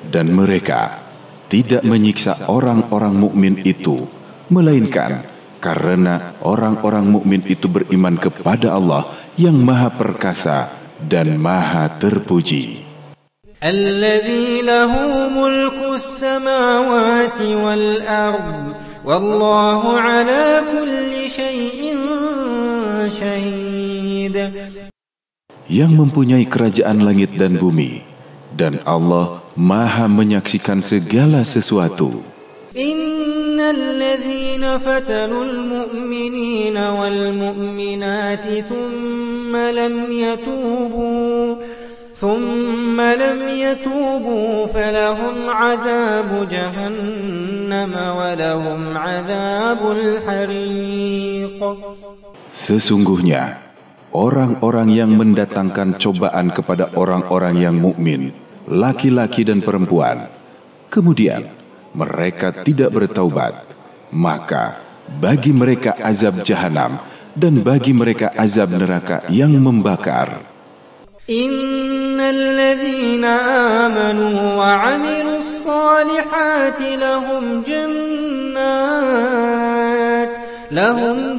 Dan mereka tidak menyiksa orang-orang mukmin itu, melainkan karena orang-orang mukmin itu beriman kepada Allah yang Maha Perkasa dan Maha Terpuji. Alladzi lahu mulku as-samawati wal ard wallahu ala kulli syai'in syahid. Yang mempunyai kerajaan langit dan bumi, dan Allah Maha menyaksikan segala sesuatu. Innal ladzina fatanul mu'minina wal mu'minati thumma lam yatubu falahum 'adzabu jahannam wa lahum 'adzabul hariq. Sesungguhnya orang-orang yang mendatangkan cobaan kepada orang-orang yang mukmin, laki-laki dan perempuan, kemudian mereka tidak bertaubat, maka bagi mereka azab jahanam dan bagi mereka azab neraka yang membakar. Innal ladzina amanu wa 'amilus solihati lahum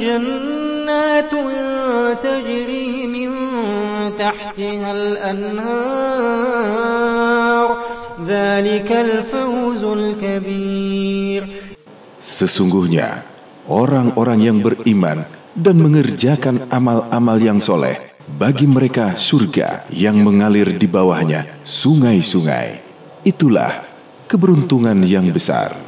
jannatun tajri min tahtihal anhar. Dzalikal fawzul kabir. Sesungguhnya orang-orang yang beriman dan mengerjakan amal-amal yang soleh, bagi mereka surga yang mengalir di bawahnya sungai-sungai. Itulah keberuntungan yang besar.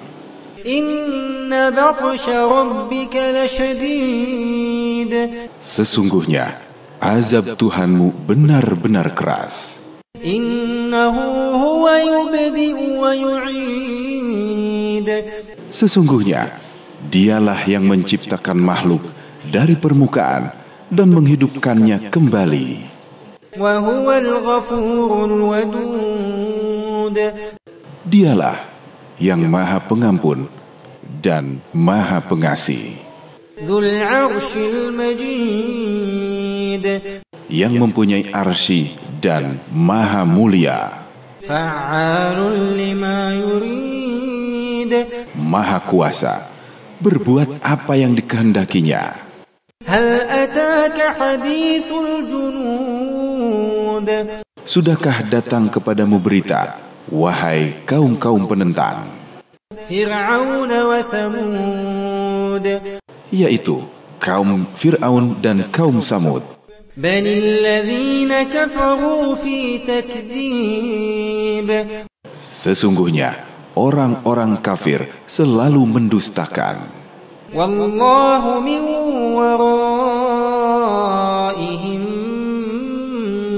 Inna batsha rabbika lasyadid. Sesungguhnya azab Tuhanmu benar-benar keras. Innahu huwa yubdi'u wa yu'id. Sesungguhnya Dialah yang menciptakan makhluk dari permukaan dan menghidupkannya kembali. Wa huwal ghafurul wadud. Dialah yang Maha Pengampun dan Maha Pengasih. Dzul 'arsyil majid. Yang mempunyai arsy dan Maha Mulia. Fa'alun lima yurid. Maha Kuasa, berbuat apa yang dikehendakinya. Hal ataka hadithul junud. Sudahkah datang kepadamu berita, wahai kaum-kaum penentang, Fir'aun wa Thamud, yaitu kaum Fir'aun dan kaum Samud. Balil ladzina kafaru fi takdzib. Sesungguhnya orang-orang kafir selalu mendustakan. Wallahu min waraihim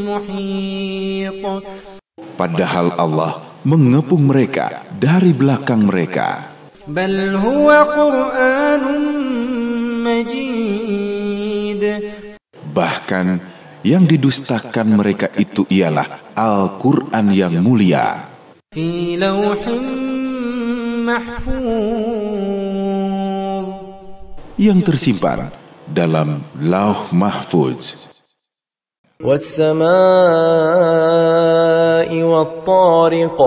muhit. Padahal Allah mengepung mereka dari belakang mereka. Bal huwa Qur'anun majid. Bahkan yang didustakan mereka itu ialah Al-Quran yang mulia. Fi lawhim mahfuz. Yang tersimpan dalam Lauh Mahfuz. Was-samaa'i wat-tariq.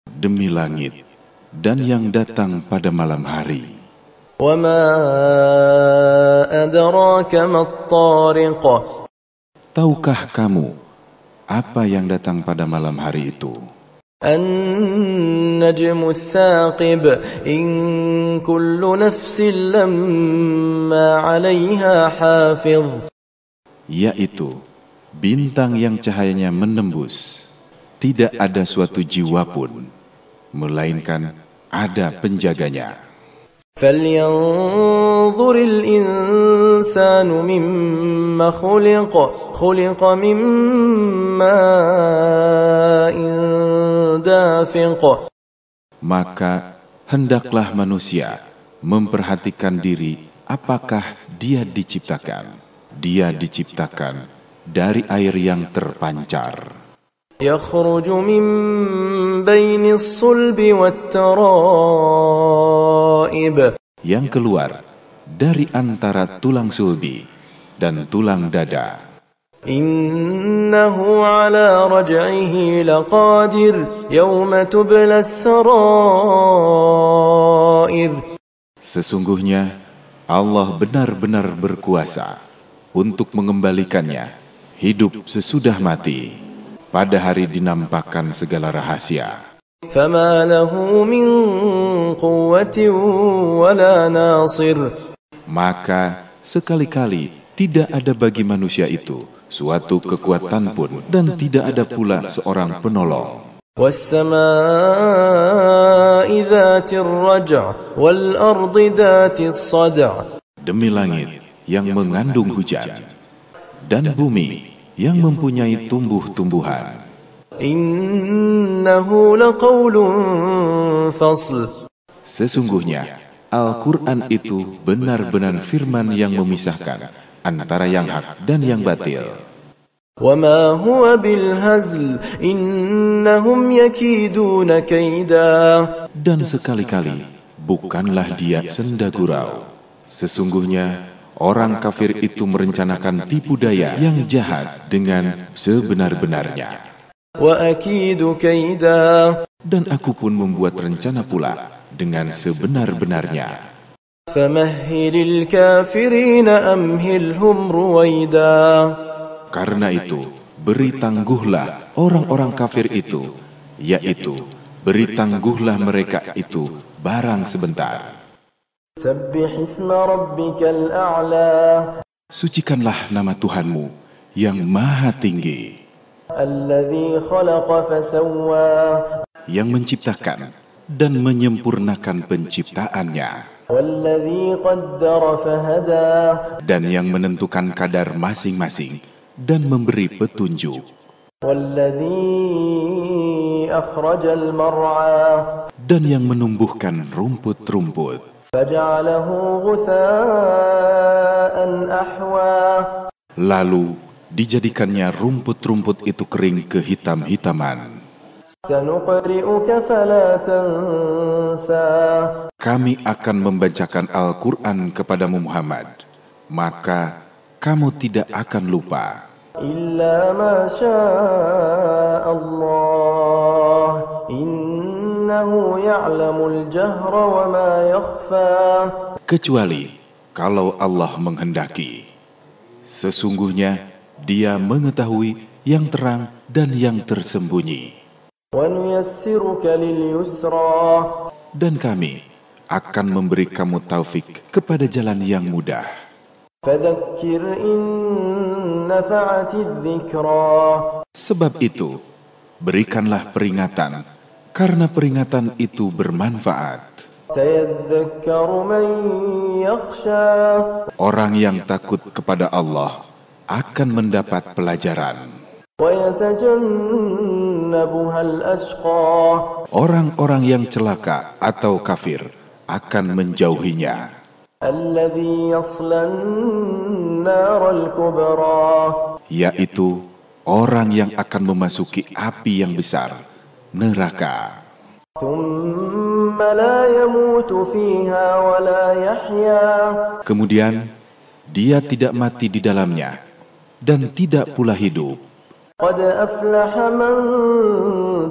Demi langit dan yang datang pada malam hari. Wa ma adraka mat-tariq. Tahukah kamu apa yang datang pada malam hari itu? An-najmu ats-tsaqib. In kullu nafsin lamma 'alayha hafiz. Yaitu bintang yang cahayanya menembus. Tidak ada suatu jiwa pun, melainkan ada penjaganya. فلينظر الإنسان مما خلق من ماء دافق. Maka hendaklah manusia memperhatikan diri apakah dia diciptakan. Dia diciptakan dari air yang terpancar. يخرج من بين الصلب والترائب. Yang keluar dari antara tulang sulbi dan tulang dada. Innahu ala raj'ihi laqadir yawma tubla as-sarair. Sesungguhnya Allah benar-benar berkuasa untuk mengembalikannya hidup sesudah mati pada hari dinampakkan segala rahasia. فما له من قوة ولا ناصر. Maka sekali-kali tidak ada bagi manusia itu suatu kekuatan pun dan tidak ada pula seorang penolong. والسماء ذات الرجع والأرض ذات الصدع. Demi langit yang mengandung hujan dan bumi yang mempunyai tumbuh-tumbuhan. إنه لقول فصل. Sesungguhnya Al-Quran itu benar-benar firman yang memisahkan antara yang hak dan yang batil. وما هو بالهزل إنهم يكيدون كيدا. Dan sekali-kali bukanlah dia senda gurau. Sesungguhnya orang kafir itu merencanakan tipu daya yang jahat dengan sebenar-benarnya. وأكيد كيدا. Dan aku pun membuat rencana pula dengan sebenar-benarnya. فمهل الكافرين أمهلهم رويدا. Karena itu, beri tangguhlah orang-orang kafir itu, yaitu beri tangguhlah mereka itu barang sebentar. سبح اسم ربك الأعلى. Sucikanlah nama Tuhanmu yang maha tinggi, الذي خلق فسوى. yang menciptakan dan menyempurnakan penciptaannya, والذي قدر فهدى. dan yang menentukan kadar masing-masing dan memberi petunjuk, والذي أخرج المرعى. dan yang menumbuhkan rumput-rumput, فجعله غثاء أحوى. lalu dijadikannya rumput-rumput itu kering kehitam-hitaman. سنقرئك فلا تنسى. Kami akan membacakan Al-Quran kepadamu Muhammad, maka kamu tidak akan lupa. إلا ما شاء الله إنه يعلم الجهر وما يخفى. Kecuali kalau Allah menghendaki. Sesungguhnya Dia mengetahui yang terang dan yang tersembunyi. ونيسرك لليسرى. Dan kami akan memberi kamu taufik kepada jalan yang mudah. فذكر إن نفعت الذكرى. Sebab itu, berikanlah peringatan, karena peringatan itu bermanfaat. سيذكر من يخشى. Orang yang takut kepada Allah akan mendapat pelajaran. ويتجنبها الأشقى. Orang-orang yang celaka atau kafir akan menjauhinya, الذي يصلى النار الكبرى. yaitu orang yang akan memasuki api yang besar, neraka. ثم لا يموت فيها ولا يحيا. Kemudian dia tidak mati di dalamnya dan tidak pula hidup. قد أفلح من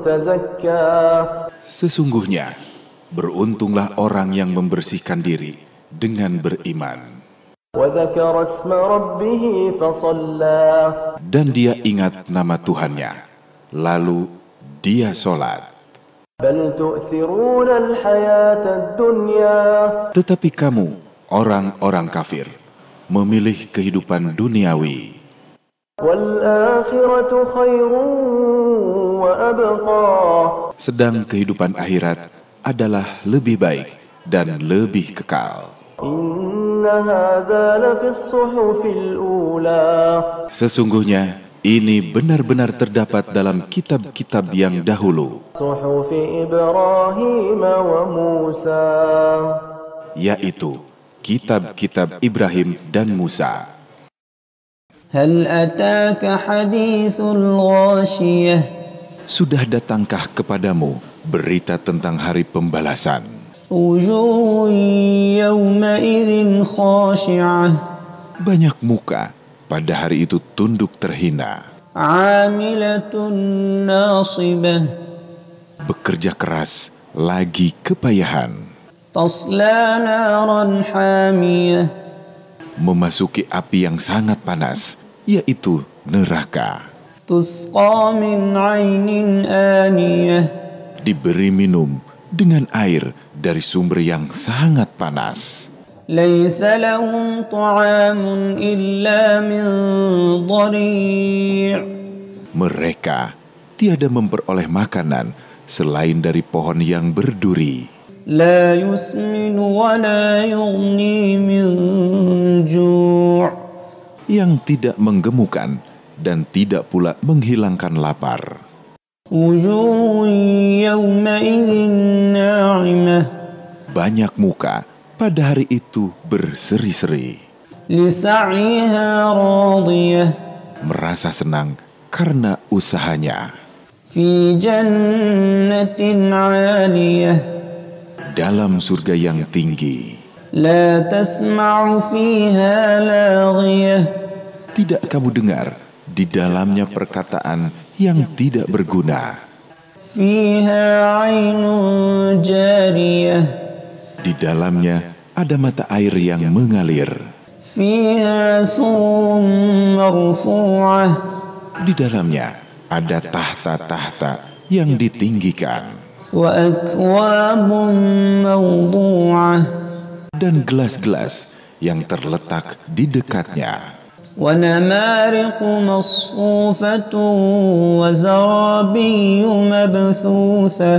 تزكى. Sesungguhnya beruntunglah orang yang membersihkan diri dengan beriman, وذكر اسم ربه فصلى. dan dia ingat nama Tuhannya, lalu dia sholat. بل تؤثرون الحياة الدنيا. Tetapi kamu, orang-orang kafir, memilih kehidupan duniawi, والآخرة خير وأبقى. sedang kehidupan akhirat adalah lebih baik dan lebih kekal. إن هذا لفي الصحف الأولى. Sesungguhnya ini benar-benar terdapat dalam kitab-kitab yang dahulu, صحف إبراهيم وموسى. yaitu kitab-kitab Ibrahim dan Musa. هل أتاك حديث الغاشية Sudah datangkah kepadamu berita tentang hari pembalasan? وجوه يومئذ خاشعة Banyak muka pada hari itu tunduk terhina, عاملة ناصبة bekerja keras lagi kepayahan, تصلى نارا حامية memasuki api yang sangat panas, yaitu neraka. تسقى من عين آنية Diberi minum dengan air dari sumber yang sangat panas. ليس لهم طعام إلا من ضريع Mereka tiada memperoleh makanan selain dari pohon yang berduri, لا يسمن ولا يغني من جوع yang tidak menggemukkan dan tidak pula menghilangkan lapar. وجوه يومئذ ناعمة Banyak muka pada hari itu berseri-seri, لسعيها راضية merasa senang karena usahanya. في جنة عالية Dalam surga yang tinggi, لا تسمع فيها لاغية tidak kamu dengar di dalamnya perkataan yang tidak berguna. فيها عين جارية Di dalamnya ada mata air yang mengalir. فيها سرر مرفوعة Di dalamnya ada tahta-tahta yang ditinggikan وأكواب موضوعة dan gelas-gelas yang terletak di dekatnya. ونمارق مصفوفة وزرابي مبثوثة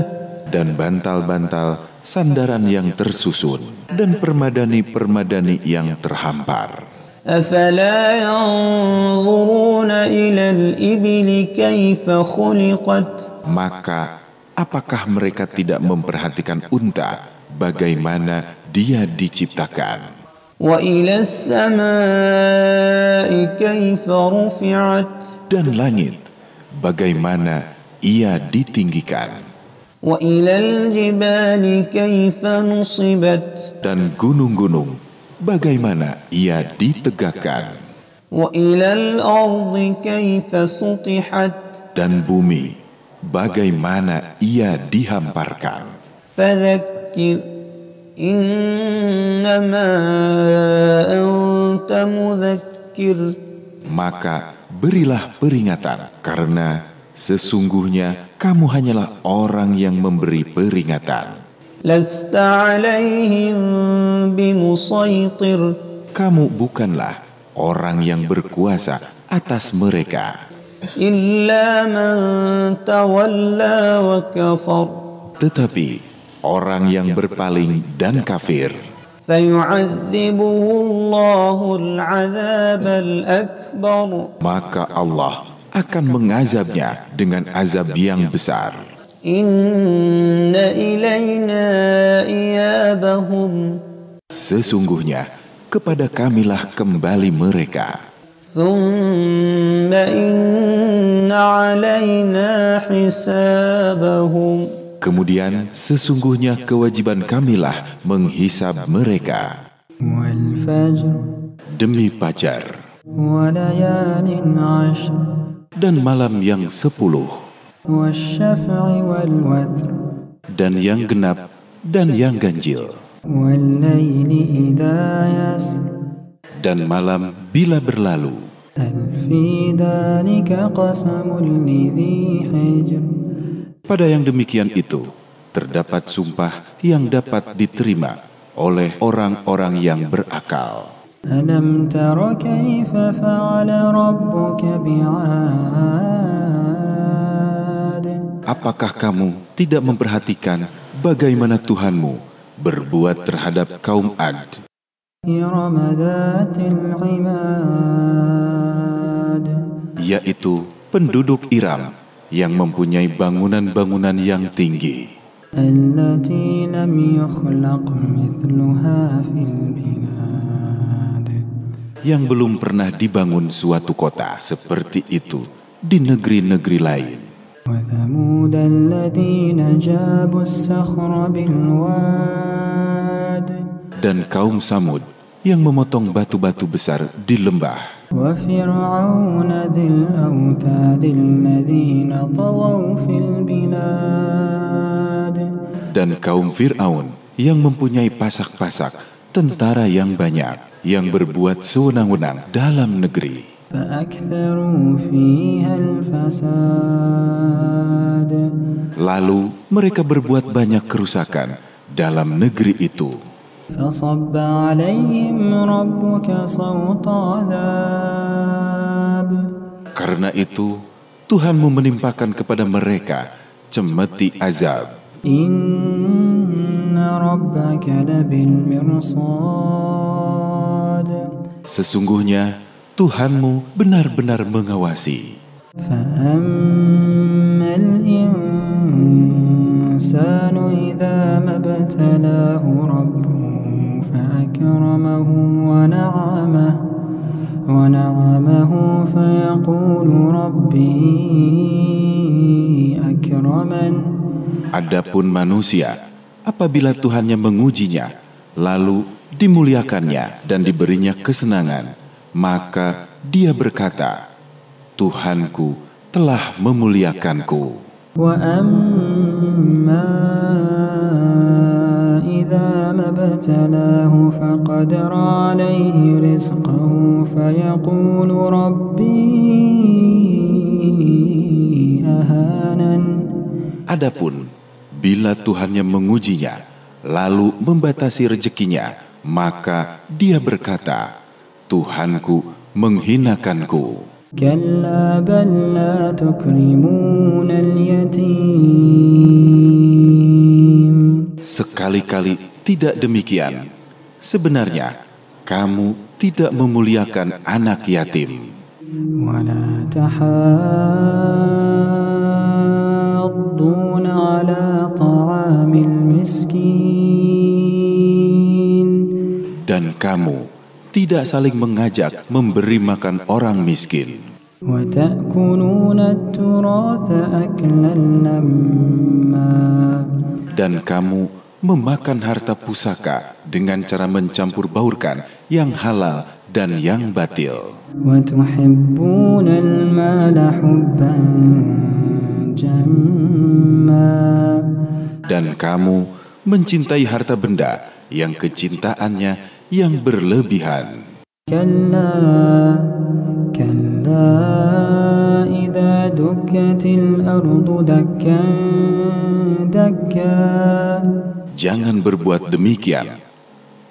Dan bantal-bantal sandaran yang tersusun dan permadani-permadani yang terhampar. أفلا ينظرون إلى الإبل كيف خلقت Maka apakah mereka tidak memperhatikan unta bagaimana dia diciptakan? وإلى السماء كيف رفعت Dan langit bagaimana ia ditinggikan? وإلى الجبال كيف نصبت Dan gunung-gunung bagaimana ia ditegakkan? وإلى الأرض كيف سطحت Dan bumi bagaimana ia dihamparkan? فذكر إنما أنت مذكر Maka berilah peringatan, karena sesungguhnya kamu hanyalah orang yang memberi peringatan. لست عليهم بمسيطر Kamu bukanlah orang yang berkuasa atas mereka, إلا من تولى وكفر tetapi orang yang berpaling dan kafir, فيعذبه الله العذاب الأكبر maka Allah akan mengazabnya dengan azab yang besar. إن إلينا إيابهم Sesungguhnya kepada kamilah kembali mereka. ثم إن علينا حسابهم Kemudian sesungguhnya kewajiban kamilah menghisab mereka. Demi fajar dan malam yang 10 dan yang genap dan yang ganjil dan malam bila berlalu. Pada yang demikian itu terdapat sumpah yang dapat diterima oleh orang-orang yang berakal. Alam tara kaifa fa'ala rabbuka bi'ad. Apakah kamu tidak memperhatikan bagaimana Tuhanmu berbuat terhadap kaum Ad, Iram dhatil imad. yaitu penduduk Iram yang mempunyai bangunan-bangunan yang tinggi, Allati lam yukhlaq mithluha fil bilad. yang belum pernah dibangun suatu kota seperti itu di negeri-negeri lain. Wa thamud alladhina jabu as-sakhra bil wad. Dan kaum Samud yang memotong batu-batu besar di lembah. Wa fir'auna dhil awtad alladhina taghaw fil bilad. Dan kaum Fir'aun yang mempunyai pasak-pasak, tentara yang banyak, yang berbuat sewenang-wenang dalam negeri. Lalu mereka berbuat banyak kerusakan dalam negeri itu. Karena itu Tuhanmu menimpakan kepada mereka cemeti azab. Sesungguhnya Tuhanmu benar-benar mengawasi. Adapun manusia, apabila Tuhannya mengujinya, lalu dimuliakannya dan diberinya kesenangan, maka dia berkata, Tuhanku telah memuliakanku. Adapun bila Tuhannya mengujinya, lalu membatasi rezekinya, maka dia berkata, Tuhanku menghinakanku. Sekali-kali tidak demikian. Sebenarnya kamu tidak memuliakan anak yatim. Dan kamu tidak saling mengajak memberi makan orang miskin. Dan kamu memakan harta pusaka dengan cara mencampur baurkan yang halal dan yang batil. Dan kamu mencintai harta benda yang kecintaannya yang berlebihan. Jangan berbuat demikian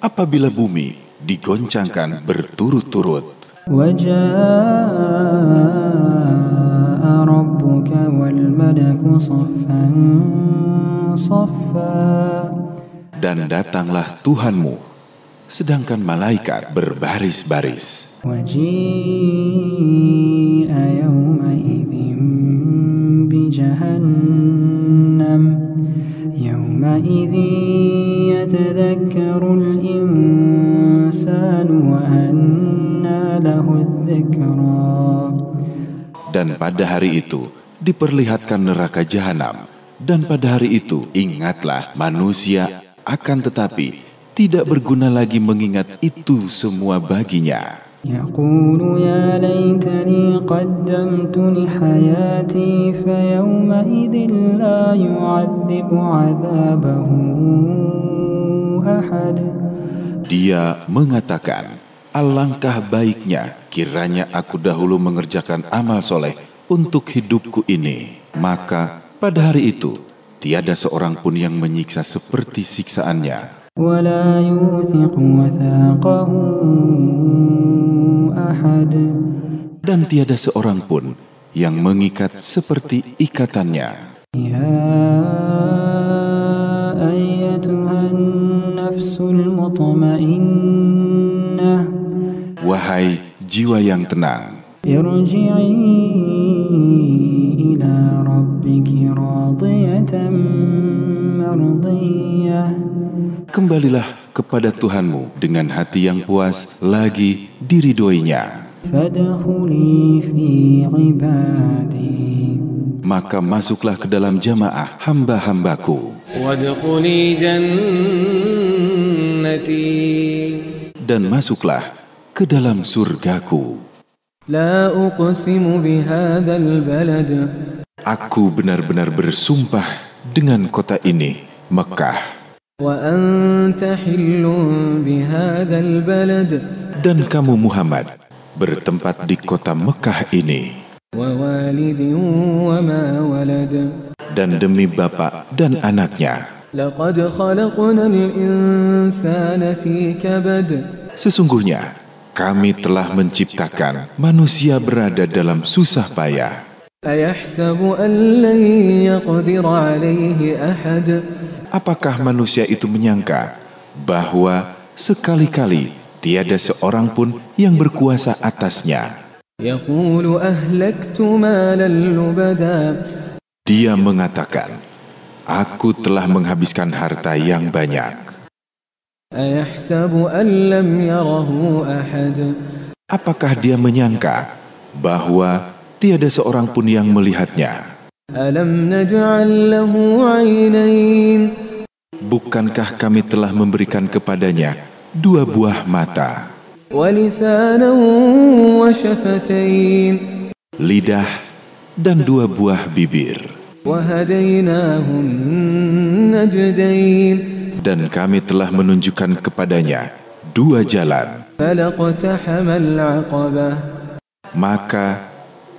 apabila bumi digoncangkan berturut-turut. Dan datanglah Tuhanmu, sedangkan malaikat berbaris-baris. Dan pada hari itu diperlihatkan neraka jahanam. Dan pada hari itu ingatlah manusia, akan tetapi tidak berguna lagi mengingat itu semua baginya. Dia mengatakan, alangkah baiknya kiranya aku dahulu mengerjakan amal soleh untuk hidupku ini. Maka pada hari itu tiada seorang pun yang menyiksa seperti siksaannya. Dan tiada seorang pun yang mengikat seperti ikatannya. Wahai jiwa yang tenang, kembalilah kepada Tuhanmu dengan hati yang puas lagi diridhoinya. Maka masuklah ke dalam jamaah hamba-hambaku. Dan masuklah ke dalam surgaku. Aku benar-benar bersumpah dengan kota ini, Mekah. وأنت حل بهذا البلد Dan kamu Muhammad bertempat di kota Mekah ini, ووالد وما ولد dan demi bapak dan anaknya, لقد خلقنا الإنسان في كبد sesungguhnya kami telah menciptakan manusia berada dalam susah payah. أيحسب أن لن يقدر عليه أحد Apakah manusia itu menyangka bahwa sekali-kali tiada seorang pun yang berkuasa atasnya? يقول أهلكت مالا لبدا Dia mengatakan, aku telah menghabiskan harta yang banyak. أيحسب أن لم يره أحد Apakah dia menyangka bahwa tiada seorang pun yang melihatnya? ألم نجعل له عينين Bukankah kami telah memberikan kepadanya 2 buah mata, ولسانا وشفتين lidah, dan 2 buah bibir? وهديناه النجدين Dan kami telah menunjukkan kepadanya 2 jalan. فلاقتحم العقبة Maka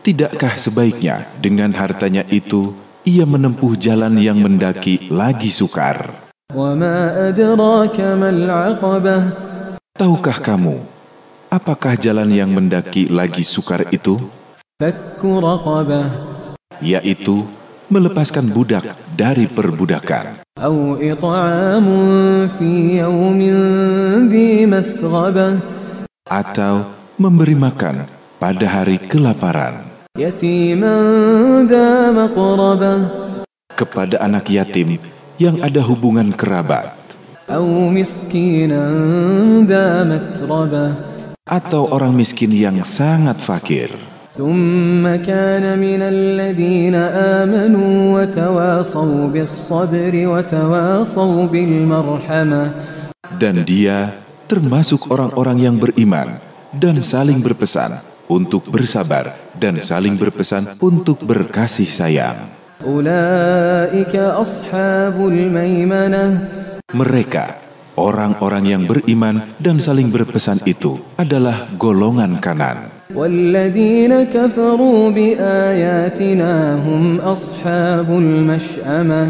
tidakkah sebaiknya dengan hartanya itu ia menempuh jalan yang mendaki lagi sukar? وما أدراك ما العقبة Tahukah kamu apakah jalan yang mendaki lagi sukar itu? فك رقبة Yaitu melepaskan budak dari perbudakan, أو إطعام في يوم ذي مسغبة atau memberi makan pada hari kelaparan يتيما ذا مقربة kepada anak yatim yang ada hubungan kerabat, أو مسكينا ذا متربة atau orang miskin yang sangat fakir. ثم كان من الذين آمنوا وتواصوا بالصبر وتواصوا بالمرحمة Dan dia termasuk orang-orang yang beriman dan saling berpesan untuk bersabar dan saling berpesan untuk berkasih sayang. أولئك أصحاب الميمنة Mereka, orang-orang yang beriman dan saling berpesan itu adalah golongan kanan. والذين كفروا بآياتنا هم أصحاب المشأمة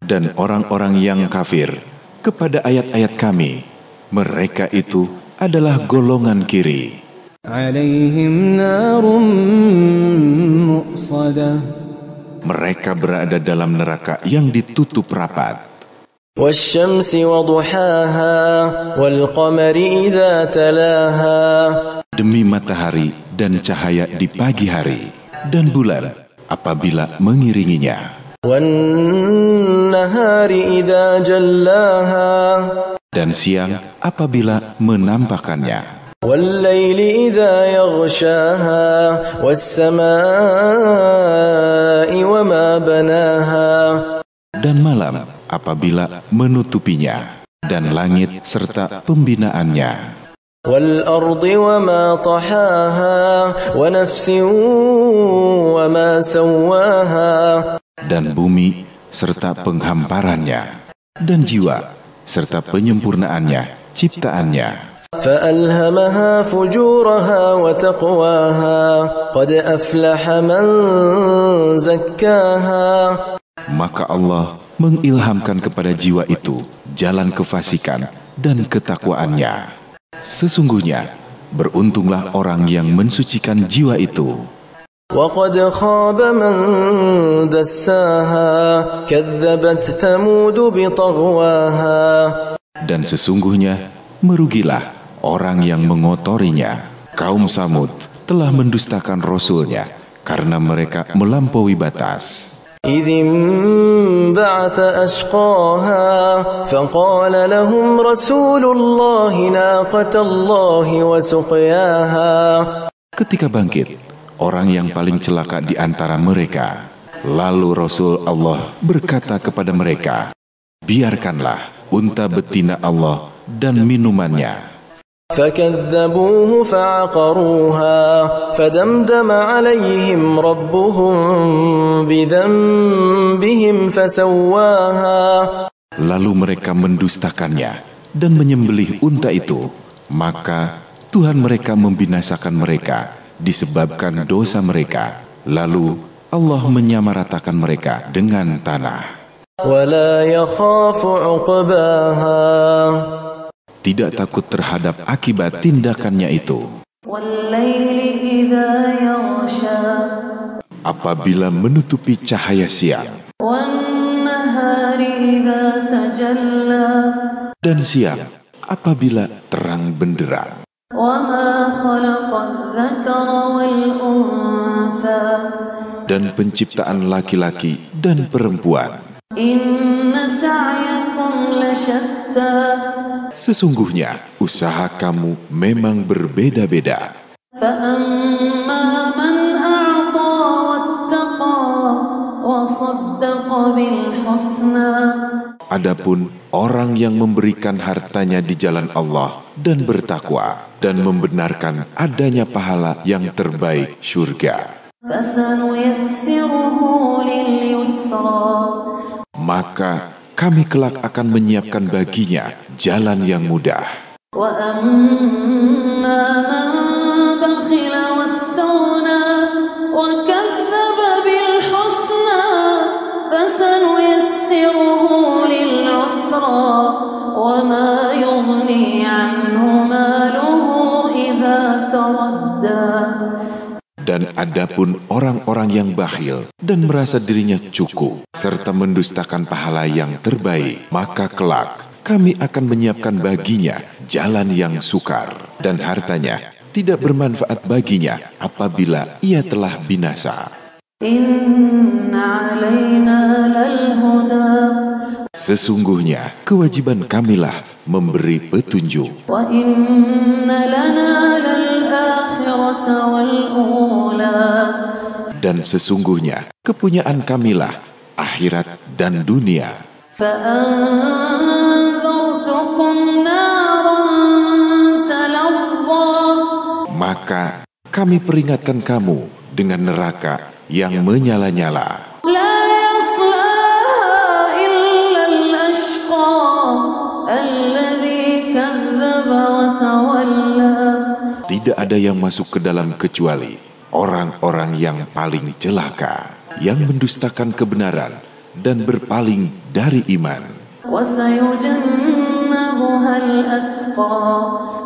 Dan orang-orang yang kafir kepada ayat-ayat kami, mereka itu adalah golongan kiri. عليهم نار مؤصدة Mereka berada dalam neraka yang ditutup rapat. والشمس وضحاها والقمر إذا تلاها Demi matahari dan cahaya di pagi hari, dan bulan apabila mengiringinya, والنهار إذا جلاها dan siang apabila menampakkannya, والليل إذا يغشاها والسماء وما بناها dan malam apabila menutupinya, dan langit serta pembinaannya, والأرض وما طحاها ونفس وما سواها dan bumi serta penghamparannya, dan jiwa serta penyempurnaannya, ciptaannya. فألهمها فجورها وتقواها قد أفلح من زكاها Maka Allah mengilhamkan kepada jiwa itu jalan kefasikan dan ketakwaannya. Sesungguhnya beruntunglah orang yang mensucikan jiwa itu. وقد خاب من دساها كذبت ثمود بطغواها Dan sesungguhnya merugilah orang yang mengotorinya. Kaum Samud telah mendustakan Rasulnya karena mereka melampaui batas. إذ انبعث أشقاها فقال لهم رسول الله ناقة الله وسقياها Ketika bangkit orang yang paling celaka di antara mereka, lalu Rasul Allah berkata kepada mereka, biarkanlah unta betina Allah dan minumannya. فكذبوه فعقروها فدمدم عليهم ربهم بذنبهم فسواها Lalu mereka mendustakannya dan menyembelih unta itu. Maka Tuhan mereka membinasakan mereka disebabkan dosa mereka. Lalu Allah menyamaratakan mereka dengan tanah. Tidak takut terhadap akibat tindakannya itu. Apabila menutupi cahaya siang dan siang apabila terang benderang. Dan penciptaan laki-laki dan perempuan. Sesungguhnya usaha kamu memang berbeda-beda. Adapun orang yang memberikan hartanya di jalan Allah dan bertakwa dan membenarkan adanya pahala yang terbaik, surga, maka kami kelak akan menyiapkan baginya jalan yang mudah. Dan adapun orang-orang yang bakhil dan merasa dirinya cukup serta mendustakan pahala yang terbaik, maka kelak kami akan menyiapkan baginya jalan yang sukar dan hartanya tidak bermanfaat baginya apabila ia telah binasa. Sesungguhnya kewajiban kamilah memberi petunjuk. Dan sesungguhnya kepunyaan kamilah akhirat dan dunia. Maka kami peringatkan kamu dengan neraka yang menyala-nyala. Tidak ada yang masuk ke dalam kecuali orang-orang yang paling celaka, yang mendustakan kebenaran dan berpaling dari iman.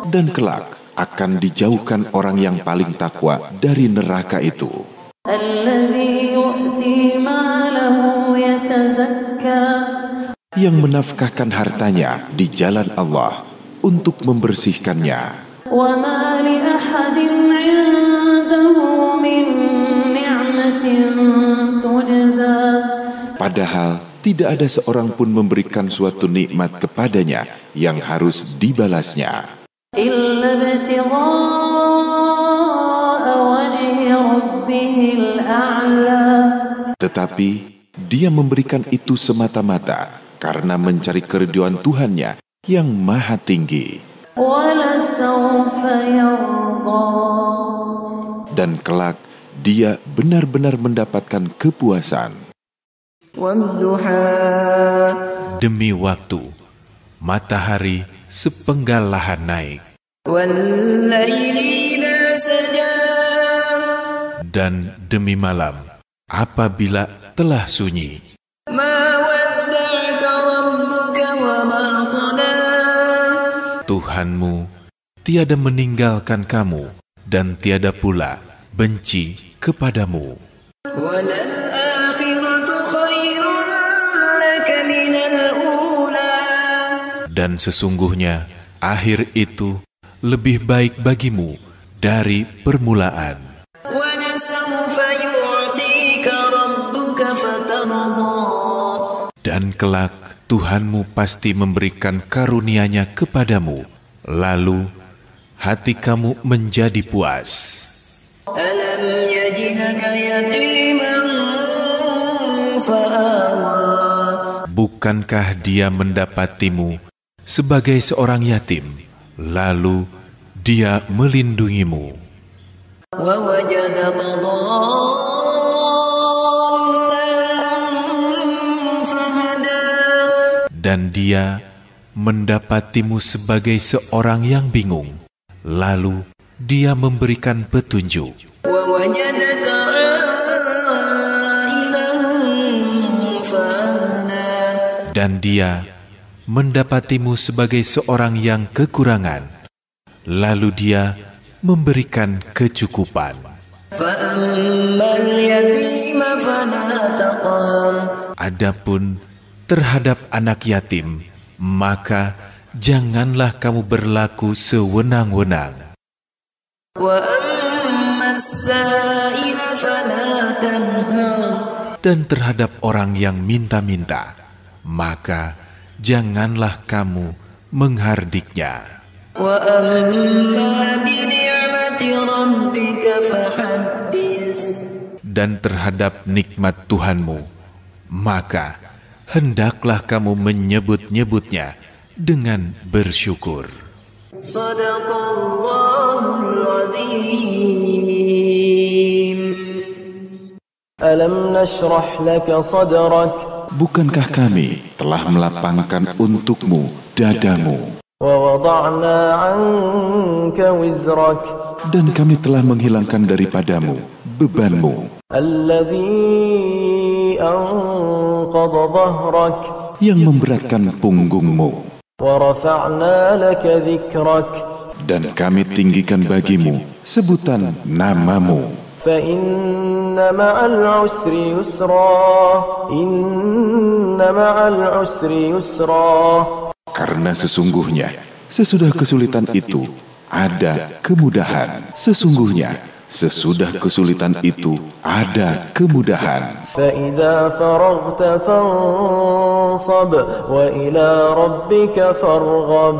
Dan kelak akan dijauhkan orang yang paling takwa dari neraka itu. Yang menafkahkan hartanya di jalan Allah untuk membersihkannya. Padahal tidak ada seorang pun memberikan suatu nikmat kepadanya yang harus dibalasnya. Tetapi dia memberikan itu semata-mata karena mencari keridhaan Tuhannya yang maha tinggi. Dan kelak dia benar-benar mendapatkan kepuasan. Demi waktu, matahari sepenggal lahan naik. Dan demi malam, apabila telah sunyi. Tuhanmu tiada meninggalkan kamu dan tiada pula benci kepadamu. Dan sesungguhnya akhir itu lebih baik bagimu dari permulaan. Dan kelak Tuhanmu pasti memberikan karunia-Nya kepadamu, lalu hati kamu menjadi puas. Bukankah Dia mendapatimu sebagai seorang yatim, lalu Dia melindungimu? Dan dia mendapatimu sebagai seorang yang bingung, lalu dia memberikan petunjuk. Dan dia mendapatimu sebagai seorang yang kekurangan, lalu dia memberikan kecukupan. Adapun terhadap anak yatim, maka janganlah kamu berlaku sewenang-wenang. Dan terhadap orang yang minta-minta, maka janganlah kamu menghardiknya. Dan terhadap nikmat Tuhanmu, maka hendaklah kamu menyebut-nyebutnya dengan bersyukur. Alam nashrah laka sadrak. Bukankah kami telah melapangkan untukmu dadamu? Wa wada'na 'anka wizrak. Dan kami telah menghilangkan daripadamu bebanmu. Alladhi anqadha dhahrak. Yang memberatkan punggungmu. Wa rafa'na laka dhikrak. Dan kami tinggikan bagimu sebutan namamu. Fa inna ma'al usri yusra. Inna ma'al usri yusra. Karena sesungguhnya sesudah kesulitan itu ada kemudahan. Sesungguhnya sesudah kesulitan itu ada kemudahan. فَإِذَا فَرَغْتَ فَانصَبْ وَإِلَى رَبِّكَ فَارْغَبْ.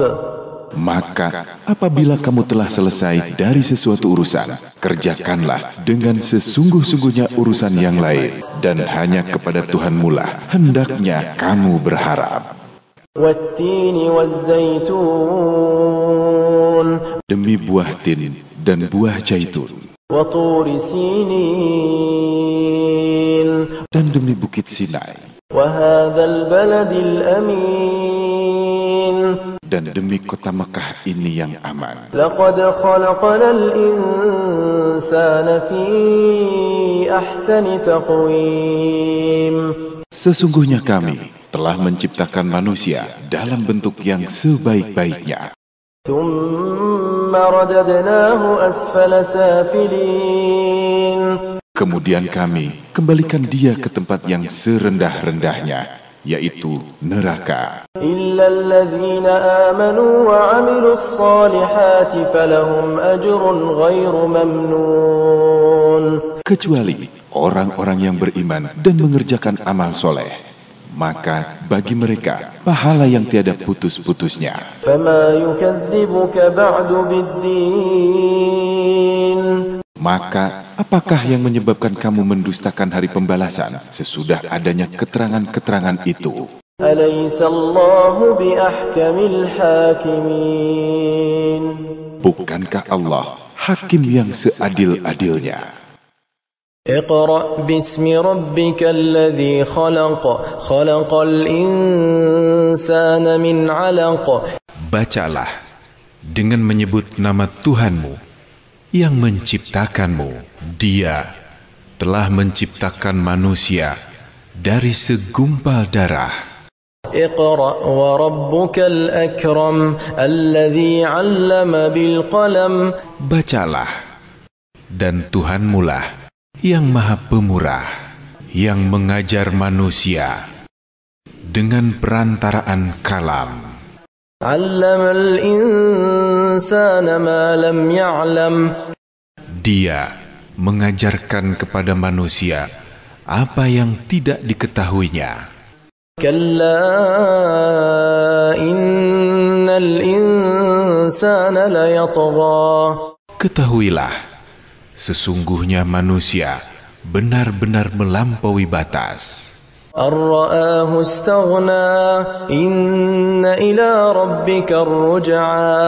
Maka apabila kamu telah selesai dari sesuatu urusan, kerjakanlah dengan sesungguh-sungguhnya urusan yang lain, dan hanya kepada Tuhanmu lah hendaknya kamu berharap. وَالتِّينِ وَالزَّيْتُونِ. Demi buah tin dan buah zaitun. وَطُورِ سِينِينَ. Dan demi bukit Sinai. وَهَذَا الْبَلَدِ الْأَمِينَ. Dan demi kota Mekah ini yang aman. لَقَدْ خَلَقْنَا الْإِنسَانَ فِي أَحْسَنِ تَقْوِيمٍ. Sesungguhnya kami telah menciptakan manusia dalam bentuk yang sebaik-baiknya. ثُمَّ رَدَدْنَاهُ أَسْفَلَ سَافِلِينَ. Kemudian kami kembalikan dia ke tempat yang serendah-rendahnya, yaitu neraka. إِلَّا الَّذِينَ آمَنُوا وَعَمِلُوا الصَّالِحَاتِ فَلَهُمْ أَجْرٌ غَيْرُ مَمْنُونٍ. Kecuali orang-orang yang beriman dan mengerjakan amal soleh, maka bagi mereka pahala yang tiada putus-putusnya. فَمَا يُكَذِّبُكَ بَعْدُ بِالدِّينِ. Maka apakah yang menyebabkan kamu mendustakan hari pembalasan sesudah adanya keterangan-keterangan itu? أَلَيْسَ اللَّهُ بِأَحْكَمِ الْحَاكِمِينَ. Bukankah Allah hakim yang seadil-adilnya? اقرأ باسم ربك الذي خلق خلق الإنسان من علق. Bacalah dengan menyebut nama Tuhanmu yang menciptakanmu. Dia telah menciptakan manusia dari segumpal darah. اقرأ وربك الأكرم الذي علم بالقلم. Bacalah, dan Tuhanmu lah yang Maha Pemurah, yang mengajar manusia dengan perantaraan kalam. علم الإنسان ما لم يعلم. Dia mengajarkan kepada manusia apa yang tidak diketahuinya. كلا إن الإنسان ليطغى. Ketahuilah, sesungguhnya manusia benar-benar melampaui batas. أن رآه استغنى إن إلى ربك الرجعى.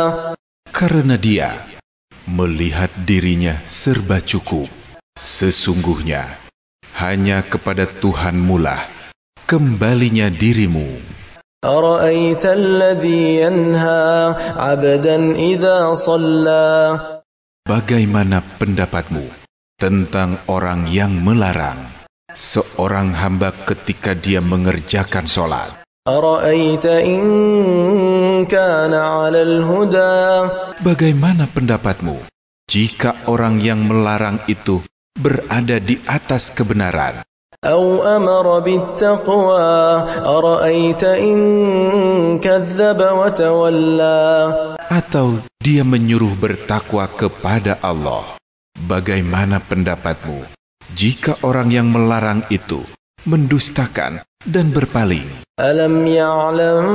Karena dia melihat dirinya serba cukup. Sesungguhnya hanya kepada Tuhanmu lah kembalinya dirimu. أرأيت الذي ينهى عبدا إذا صلى. Bagaimana pendapatmu tentang orang yang melarang seorang hamba ketika dia mengerjakan sholat? أرأيت إن كان على الهدى. Bagaimana pendapatmu jika orang yang melarang itu berada di atas kebenaran? أو أمر بالتقوى. أرأيت إن كذب وتولى. Atau dia menyuruh bertakwa kepada Allah? Bagaimana pendapatmu jika orang yang melarang itu mendustakan dan berpaling? ألم يعلم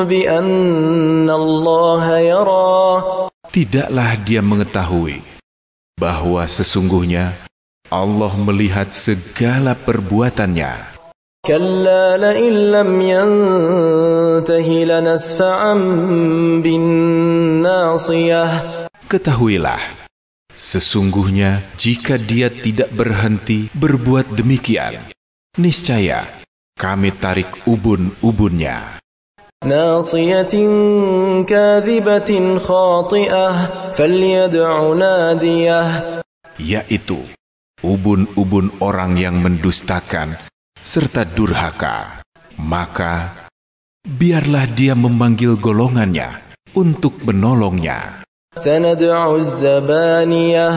بأن الله يرى. Tidaklah dia mengetahui bahwa sesungguhnya Allah melihat segala perbuatannya. كلا لئن لم ينته لنسفعا بالناصية. Ketahuilah, sesungguhnya jika dia tidak berhenti berbuat demikian, niscaya kami tarik ubun-ubunnya. ناصية كاذبة خاطئة فليدع ناديه. Yaitu ubun-ubun orang yang mendustakan serta durhaka. Maka biarlah dia memanggil golongannya untuk menolongnya. سندع الزبانية.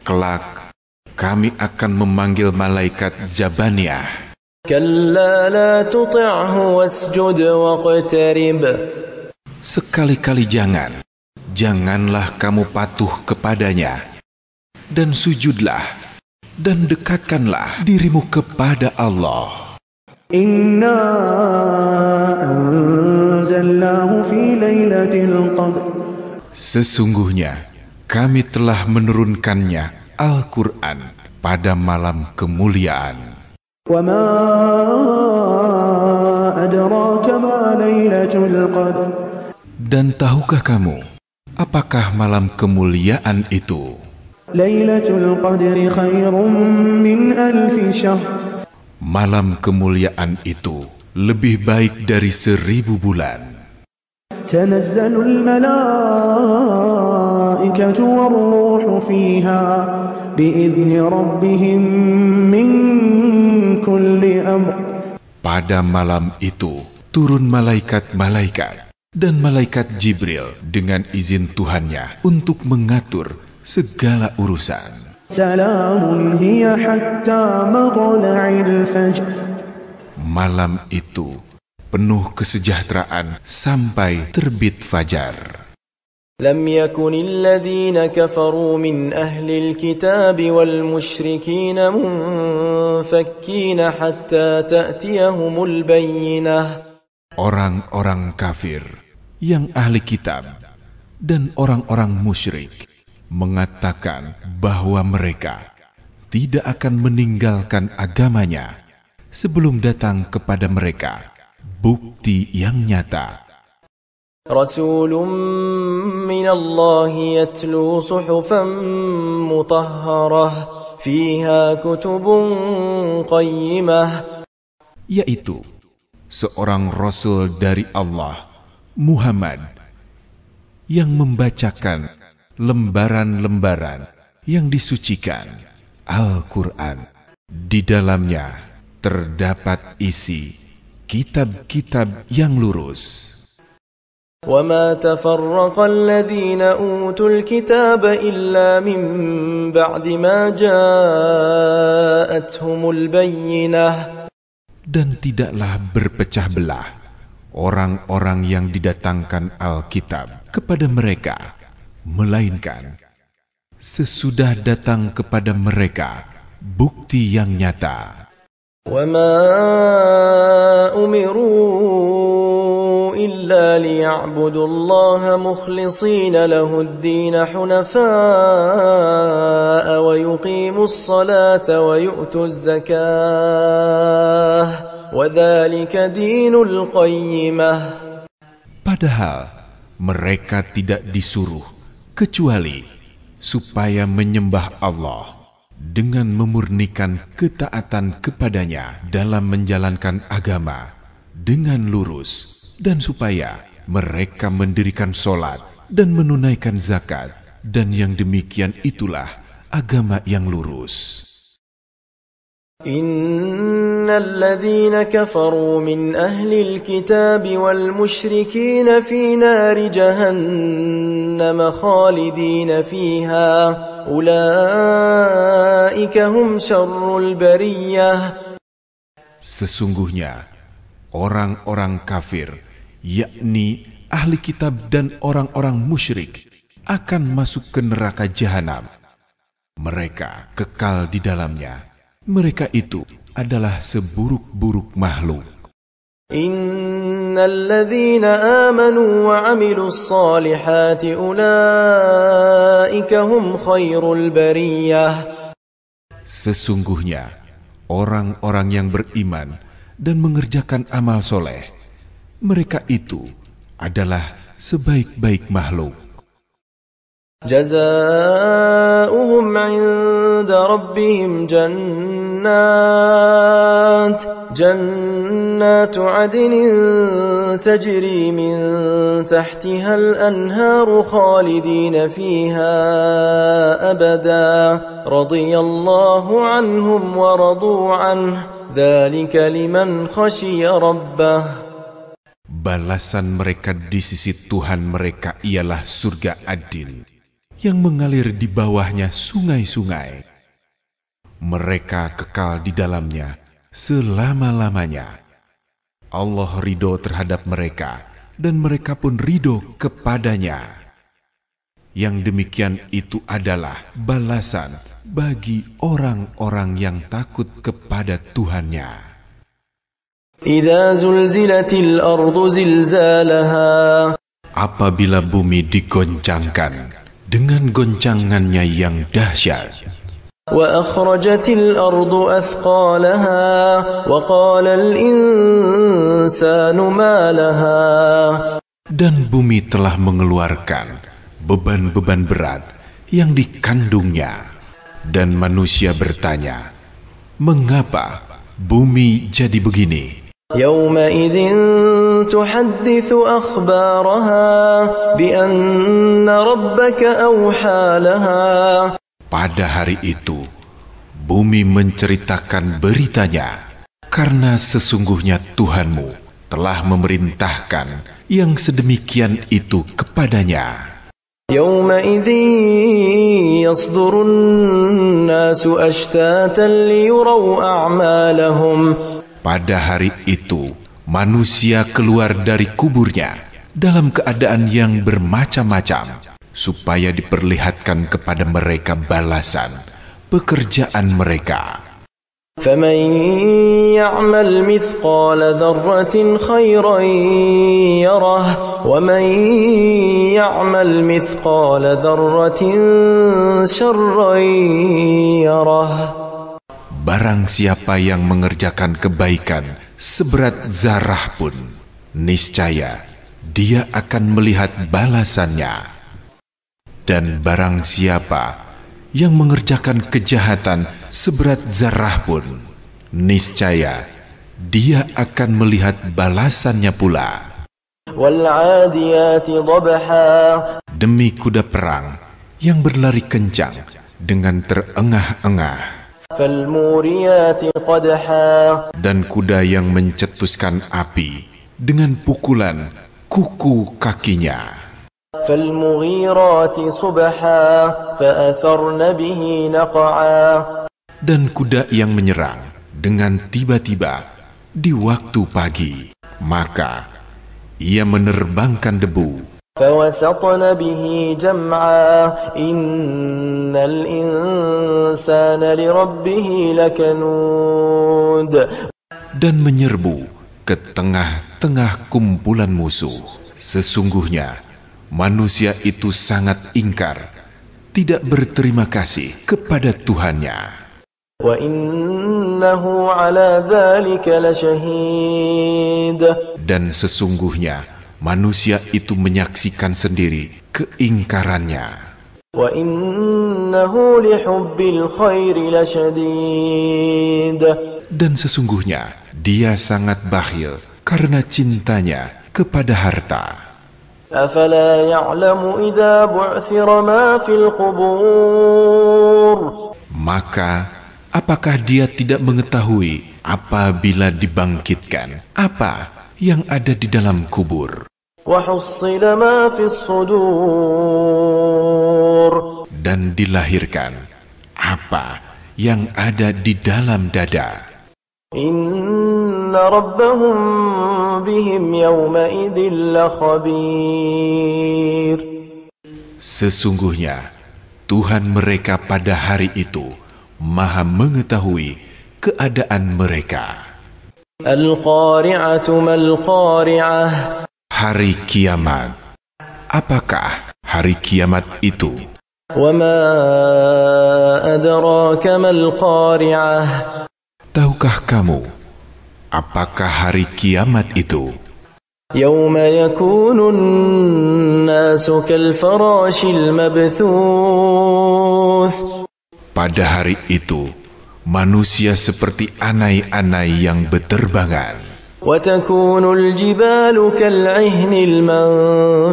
Kelak kami akan memanggil malaikat Zabaniyah. كلا لا تطعه واسجد واقترب. Sekali-kali janganlah kamu patuh kepadanya, dan sujudlah dan dekatkanlah dirimu kepada Allah. Inna anzalnahu fi lailatul qadr. Sesungguhnya kami telah menurunkannya Al-Quran pada malam kemuliaan. Wa ma adraka ma lailatul qadr. Dan tahukah kamu apakah malam kemuliaan itu? Lailatul qadri khairum min alfi syahr. Malam kemuliaan itu lebih baik dari 1000 bulan. Tanazzalul malaikatu war-ruhu fiha bi'izni rabbihim min kulli amr. Pada malam itu turun malaikat-malaikat dan malaikat Jibril dengan izin Tuhannya untuk mengatur segala urusan. Salamun hiya hatta matla'il fajr. Malam itu penuh kesejahteraan sampai terbit fajar. لم يكن الذين كفروا من أهل الكتاب والمشركين منفكين حتى تأتيهم البينة. Orang-orang kafir yang ahli kitab dan orang-orang musyrik mengatakan bahwa mereka tidak akan meninggalkan agamanya sebelum datang kepada mereka bukti yang nyata. رسول من الله يتلو صحفا مطهرة فيها كتب قيمة. Yaitu seorang Rasul dari Allah, Muhammad, yang membacakan lembaran-lembaran yang disucikan, Al-Quran. Di dalamnya terdapat isi kitab-kitab yang lurus. وما تفرق الذين أوتوا الكتاب إلا من بعد ما جاءتهم البينة. Dan tidaklah berpecah belah orang-orang yang didatangkan Alkitab kepada mereka, melainkan sesudah datang kepada mereka bukti yang nyata. وما أمروا إلا ليعبدوا الله مخلصين له الدين حنفاء ويقيموا الصلاة ويؤتوا الزكاة وذلك دين القيمة. Padahal mereka tidak disuruh kecuali supaya menyembah Allah dengan memurnikan ketaatan kepadanya dalam menjalankan agama dengan lurus, dan supaya mereka mendirikan sholat dan menunaikan zakat, dan yang demikian itulah agama yang lurus. Innal ladzina kafaru min ahlil kitab wal musyrikin fi nari jahannam khalidin fiha ulaika hum syarrul bariyah. Sesungguhnya orang-orang kafir, yakni ahli kitab dan orang-orang musyrik, akan masuk ke neraka jahanam. Mereka kekal di dalamnya. Mereka itu adalah seburuk-buruk makhluk. Innal ladzina amanu wa 'amilus solihati ulaika hum khairul bariyah. Sesungguhnya orang-orang yang beriman dan mengerjakan amal soleh, mereka itu adalah sebaik-baik makhluk. Jazaohum 'inda rabbihim jannatu 'adnin tajri min tahtiha al-anharu khalidin fiha abada radiyallahu 'anhum wa radu 'anhu dzalika liman khashiya rabbah. Balasan mereka di sisi Tuhan mereka ialah surga Adin, yang mengalir di bawahnya sungai-sungai. Mereka kekal di dalamnya selama-lamanya. Allah ridho terhadap mereka, dan mereka pun ridho kepadanya. Yang demikian itu adalah balasan bagi orang-orang yang takut kepada Tuhannya. Idza zulzilatil ardu zilzalaha. Apabila bumi digoncangkan dengan goncangannya yang dahsyat. Wa akhrajatil ardu athqalaha wa qala al insanu ma laha. Dan bumi telah mengeluarkan beban-beban berat yang dikandungnya, dan manusia bertanya, mengapa bumi jadi begini? Yawma idzin tuhadditsu akhbaraha bi anna rabbaka awha laha. Pada hari itu, bumi menceritakan beritanya, karena sesungguhnya Tuhanmu telah memerintahkan yang sedemikian itu kepadanya. Yawma idzin yasdurun nasu ashtatan liyuraw a'malahum. Pada hari itu, manusia keluar dari kuburnya dalam keadaan yang bermacam-macam, supaya diperlihatkan kepada mereka balasan pekerjaan mereka. فَمَنْ يَعْمَلْ مِثْقَالَ ذَرَّةٍ خَيْرًا يَرَهُ وَمَنْ يَعْمَلْ مِثْقَالَ ذَرَّةٍ شَرًّا يَرَهُ. Barang siapa yang mengerjakan kebaikan seberat zarah pun, niscaya dia akan melihat balasannya. Dan barang siapa yang mengerjakan kejahatan seberat zarah pun, niscaya dia akan melihat balasannya pula. Demi kuda perang yang berlari kencang dengan terengah-engah, dan kuda yang mencetuskan api dengan pukulan kuku kakinya, dan kuda yang menyerang dengan tiba-tiba di waktu pagi, maka ia menerbangkan debu. Dan menyerbu ke tengah-tengah kumpulan musuh. Sesungguhnya manusia itu sangat ingkar, tidak berterima kasih kepada Tuhannya. Dan sesungguhnya manusia itu menyaksikan sendiri keingkarannya. Dan sesungguhnya dia sangat bakhil karena cintanya kepada harta. أفلا يعلم إذا بعثر ما في القبور. Maka, apakah dia tidak mengetahui apabila dibangkitkan apa yang ada di dalam kubur? وحصل ما في الصدور. Dan dilahirkan apa yang ada di dalam dada. إن ربهم بهم يومئذ لخبير. Sesungguhnya Tuhan mereka pada hari itu Maha mengetahui keadaan mereka. القارعة ما القارعة. Hari kiamat. Apakah hari kiamat itu? وما أدراك ما القارعة. Tahukah kamu apakah hari kiamat itu? يوم يكون الناس كالفراش المبثوث. Pada hari itu manusia seperti anai-anai yang beterbangan. وتكون الجبال كالعهن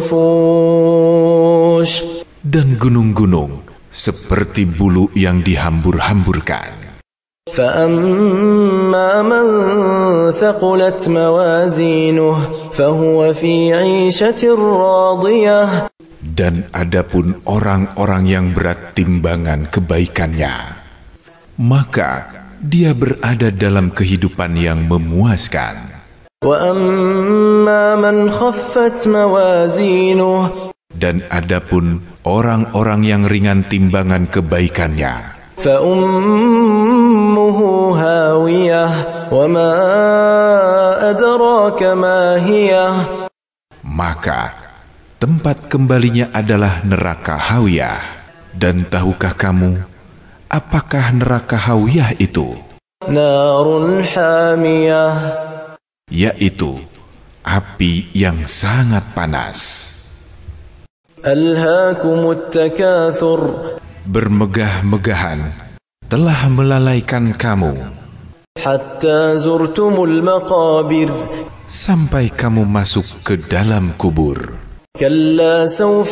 المنفوش. Dan gunung-gunung seperti bulu yang dihambur-hamburkan. فأما من ثقلت موازينه فهو في عيشة راضية. Dan adapun orang-orang yang berat timbangan kebaikannya, maka dia berada dalam kehidupan yang memuaskan. وأما من خفت موازينه. Dan adapun orang-orang yang ringan timbangan kebaikannya, فأمه هاوية وما أدراك ما هي. maka tempat kembalinya adalah neraka Hawiyah. Dan tahukah kamu apakah neraka Hawiyah itu? نار حامية. Yaitu api yang sangat panas. ألهاكم التكاثر. Bermegah-megahan telah melalaikan kamu حتى زرتم المقابر. sampai kamu masuk ke dalam kubur. كلا سوف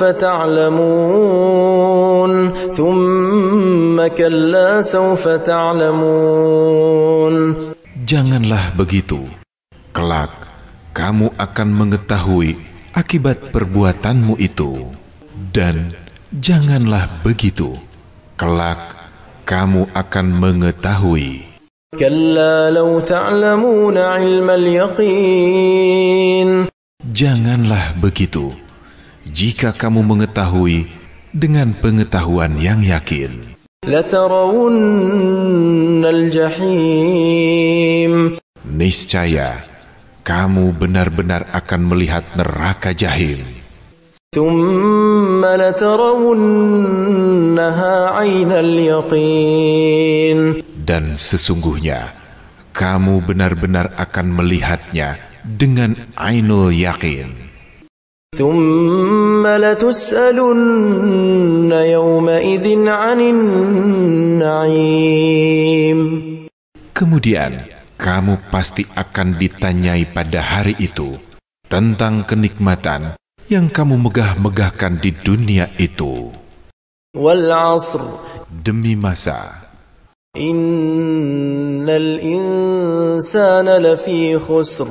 تعلمون ثم كلا سوف تعلمون. Janganlah begitu. Kelak kamu akan mengetahui akibat perbuatanmu itu. Dan janganlah begitu. Kelak kamu akan mengetahui. كلا لو تعلمون علم اليقين. Janganlah begitu. Jika kamu mengetahui dengan pengetahuan yang yakin. لترون الجحيم. Niscaya kamu benar-benar akan melihat neraka jahim. ثم لترونها عين اليقين. Dan sesungguhnya kamu benar-benar akan melihatnya dengan ainul yakin. ثم لتسألن يومئذ عن النعيم. Kemudian kamu pasti akan ditanyai pada hari itu tentang kenikmatan yang kamu megah-megahkan di dunia itu. والعصر. Demi masa, إن الإنسان لفي خسر.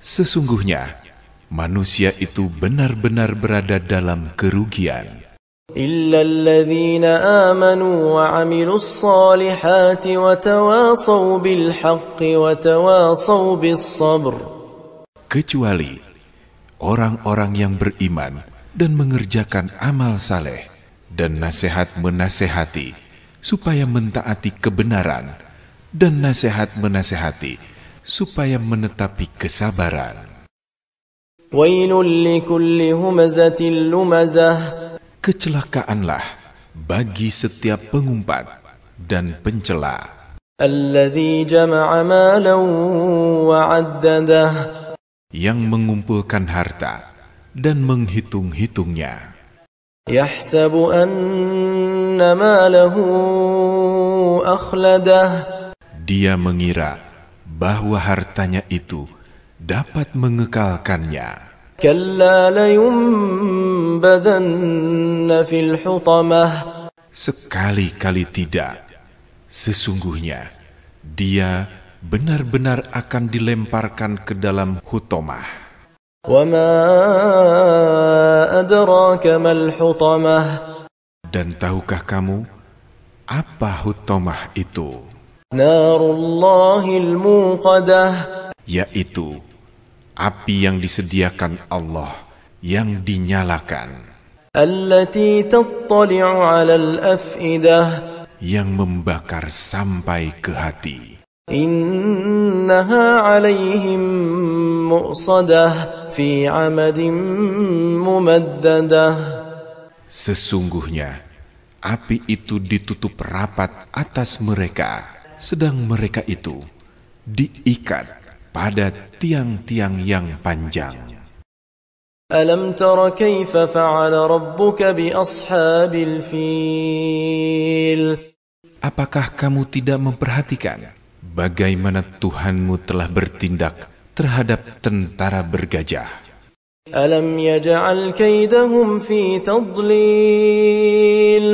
sesungguhnya manusia itu benar-benar berada dalam kerugian. إلا الذين آمنوا وعملوا الصالحات وتواصوا بالحق وتواصوا بالصبر. Kecuali orang-orang yang beriman dan mengerjakan amal saleh dan nasihat menasehati supaya mentaati kebenaran dan nasihat menasehati supaya menetapi kesabaran. ويل لكل همزة لمزة. Kecelakaanlah bagi setiap pengumpat dan pencela. الذي جمع مالا وعدده. Yang mengumpulkan harta dan menghitung-hitungnya. يحسب أن ماله أخلده. Dia mengira bahwa hartanya itu dapat mengekalkannya. كلا لينبذن في الحطمة Sekali-kali tidak. Sesungguhnya dia benar-benar akan dilemparkan ke dalam hutomah. وما أدراك ما الحطمة Dan tahukah kamu apa hutomah itu? نار الله الموقدة Yaitu api yang disediakan Allah yang dinyalakan, التي تطلع على الأفئدة yang membakar sampai ke hati. إنها عليهم مؤصدة في عمد ممددة Sesungguhnya api itu ditutup rapat atas mereka, sedang mereka itu diikat pada tiang-tiang yang panjang. ألم تر كيف فعل ربك بأصحاب الفيل Apakah kamu tidak memperhatikan bagaimana Tuhanmu telah bertindak terhadap tentara bergajah? ألم يجعل كيدهم في تضليل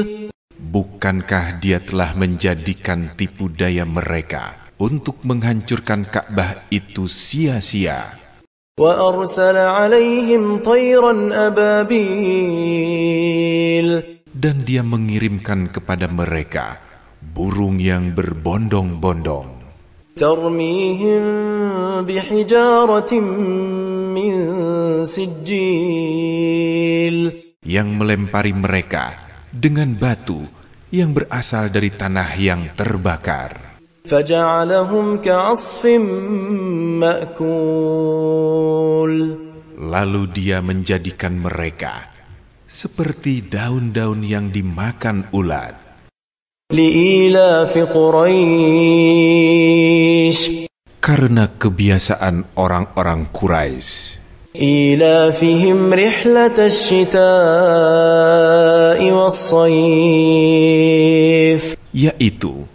Bukankah Dia telah menjadikan tipu daya mereka untuk menghancurkan Ka'bah itu sia-sia? وأرسل عليهم طيرا أبابيل Dan Dia mengirimkan kepada mereka burung yang berbondong-bondong ترميهم بحجارة من سجيل yang melempari mereka dengan batu yang berasal dari tanah yang terbakar. فجعلهم كعصف مأكول Lalu Dia menjadikan mereka seperti daun-daun yang dimakan ulat. لإيلاف قريش Karena kebiasaan orang-orang Quraisy, إيلافهم رحلة الشتاء والصيف yaitu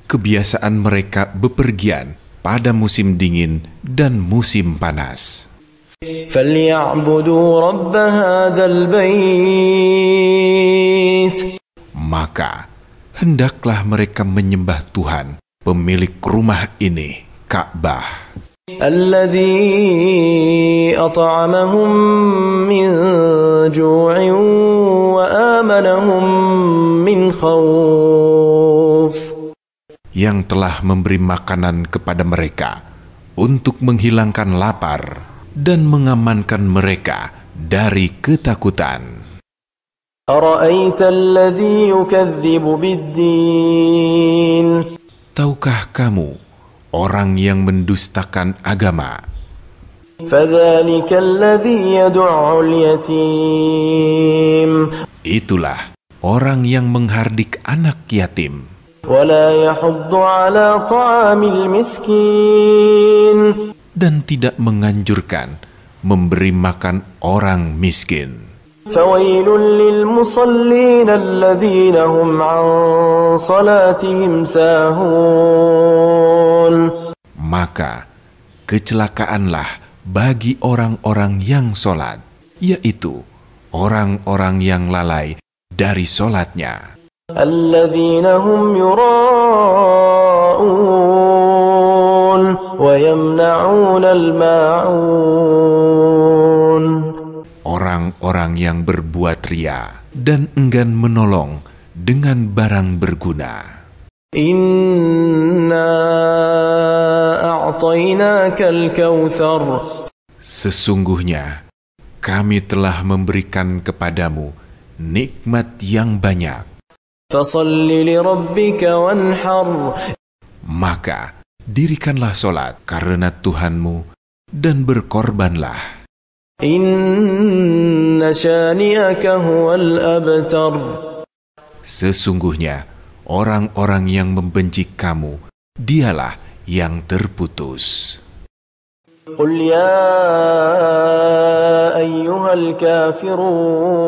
kebiasaan mereka bepergian pada musim dingin dan musim panas. فليعبدوا رب هذا البيت Maka hendaklah mereka menyembah Tuhan, pemilik rumah ini, Ka'bah, الذي أطعمهم من جوع وآمنهم من خوف yang telah memberi makanan kepada mereka untuk menghilangkan lapar dan mengamankan mereka dari ketakutan. أرأيت الذي يكذب بالدين Tahukah kamu orang yang mendustakan agama? فذلك الذي يدع اليتيم Itulah orang yang menghardik anak yatim ولا يحض على طعام المسكين dan tidak menganjurkan memberi makan orang miskin. فويل للمصلين الذين هم عن صلاتهم ساهون Maka kecelakaanlah bagi orang-orang yang sholat, yaitu orang-orang yang lalai dari sholatnya. الذين هم يراءون ويمنعون الماعون Orang-orang yang berbuat ria dan enggan menolong dengan barang berguna. إنا أعطيناك الكوثر Sesungguhnya kami telah memberikan kepadamu nikmat yang banyak. فصل لربك وانحر Maka dirikanlah sholat karena Tuhanmu dan berkorbanlah. إن شانئك هو الأبتر Sesungguhnya orang-orang yang membenci kamu, dialah yang terputus. قل يا أيها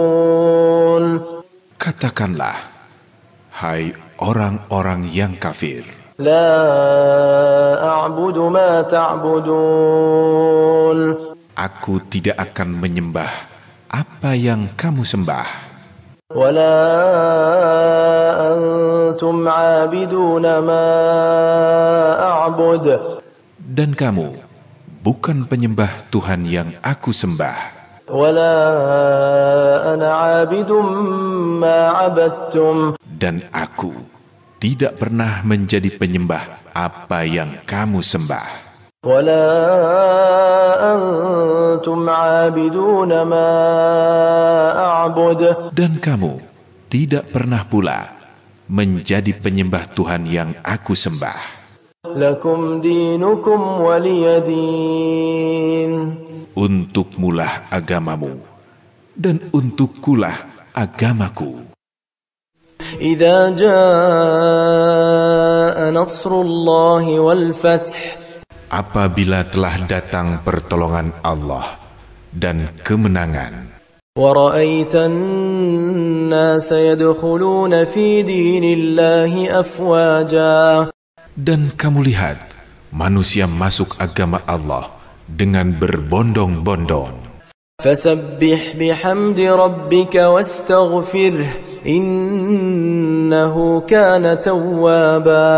الكافرون Katakanlah, hai orang-orang yang kafir, لا أعبد ما تعبدون aku tidak akan menyembah apa yang kamu sembah. ولا أنتم عابدون ما أعبد. Dan kamu bukan penyembah Tuhan yang aku sembah. ولا أنا عابد ما عبدتم. Dan aku tidak pernah menjadi penyembah apa yang kamu sembah. ولا أنتم عابدون ما أعبد. Dan kamu tidak pernah pula menjadi penyembah Tuhan yang aku sembah. لكم دينكم ولي دين. Untukmulah agamamu, dan untukkulah agamaku. إذا جاء نصر الله والفتح. Apabila telah datang pertolongan Allah dan kemenangan, ورأيت الناس يدخلون في دين الله أفواجا. dan kamu lihat manusia masuk agama Allah dengan berbondong-bondong. فسبح بحمد ربك واستغفره إنه كان توابا.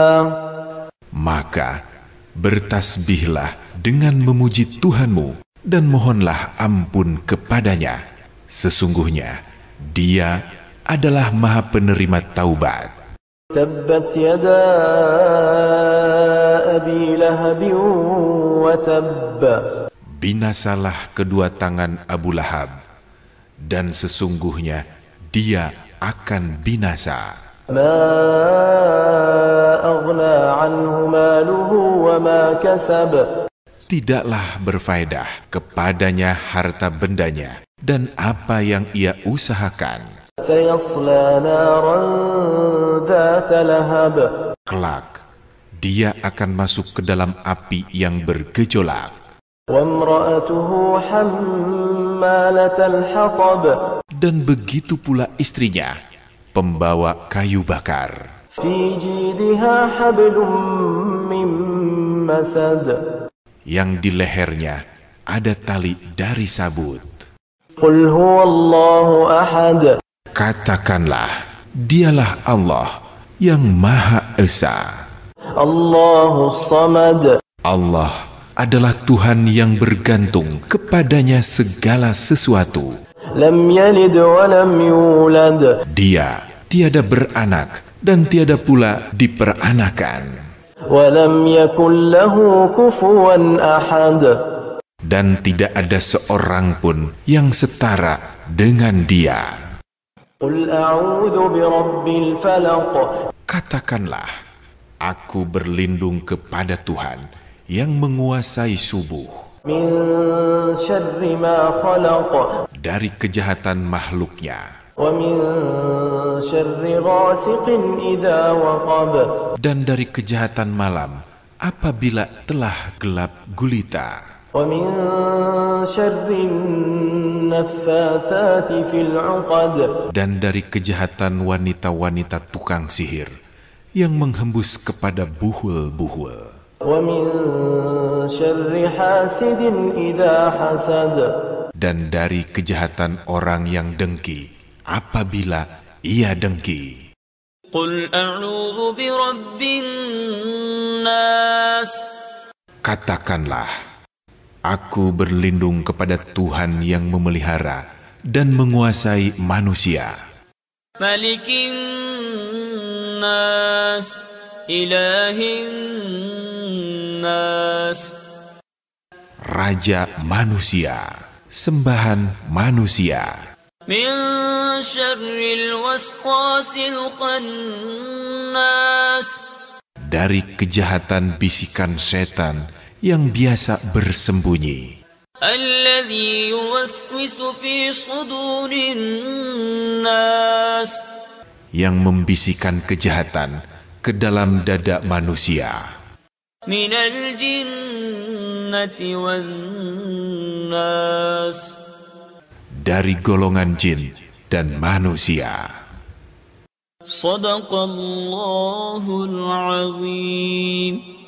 Maka bertasbihlah dengan memuji Tuhanmu dan mohonlah ampun kepadanya. Sesungguhnya Dia adalah Maha Penerima taubat. تبت يدا أبي لهب وتب. Binasalah kedua tangan Abu Lahab, dan sesungguhnya dia akan binasa. ما أغنى عنه ماله وما كسب. Tidaklah berfaedah kepadanya harta bendanya dan apa yang ia usahakan. سيصلى نارا ذات لهب. Kelak, dia akan masuk ke dalam api yang bergejolak. وامرأته حمالة الحطب. Dan begitu pula istrinya, pembawa kayu bakar. في جيدها حبل من مسد. Yang di lehernya ada tali dari sabut. قل هو الله أحد. Katakanlah, dialah Allah yang Maha Esa. الله الصمد. Allah adalah Tuhan yang bergantung kepadanya segala sesuatu. لم يلد ولم يولد. Dia tiada beranak dan tiada pula diperanakan. ولم يكن له كفوا أحد. Dan tidak ada seorang pun yang setara dengan Dia. قل أعوذ برب الفلق. Katakanlah, aku berlindung kepada Tuhan yang menguasai subuh, من شر ما خلق. dari kejahatan makhluknya, ومن شر غاسق إذا وقب. dan dari kejahatan malam apabila telah gelap gulita, ومن شر النفاثات في العقد. dan dari kejahatan wanita-wanita tukang sihir yang menghembus kepada buhul-buhul, ومن شر حاسد إذا حسد. dan dari kejahatan orang yang dengki apabila ia dengki. قل أعوذ برب الناس. Katakanlah, aku berlindung kepada Tuhan yang memelihara dan menguasai manusia. ملك الناس إله الناس. Raja manusia, sembahan manusia. من شر الوسواس الخناس. Dari kejahatan bisikan setan yang biasa bersembunyi, الذي يوسوس في صدور الناس. yang membisikkan kejahatan ke dalam dada manusia. من الجنة والناس. Dari golongan jin dan manusia. صدق الله العظيم.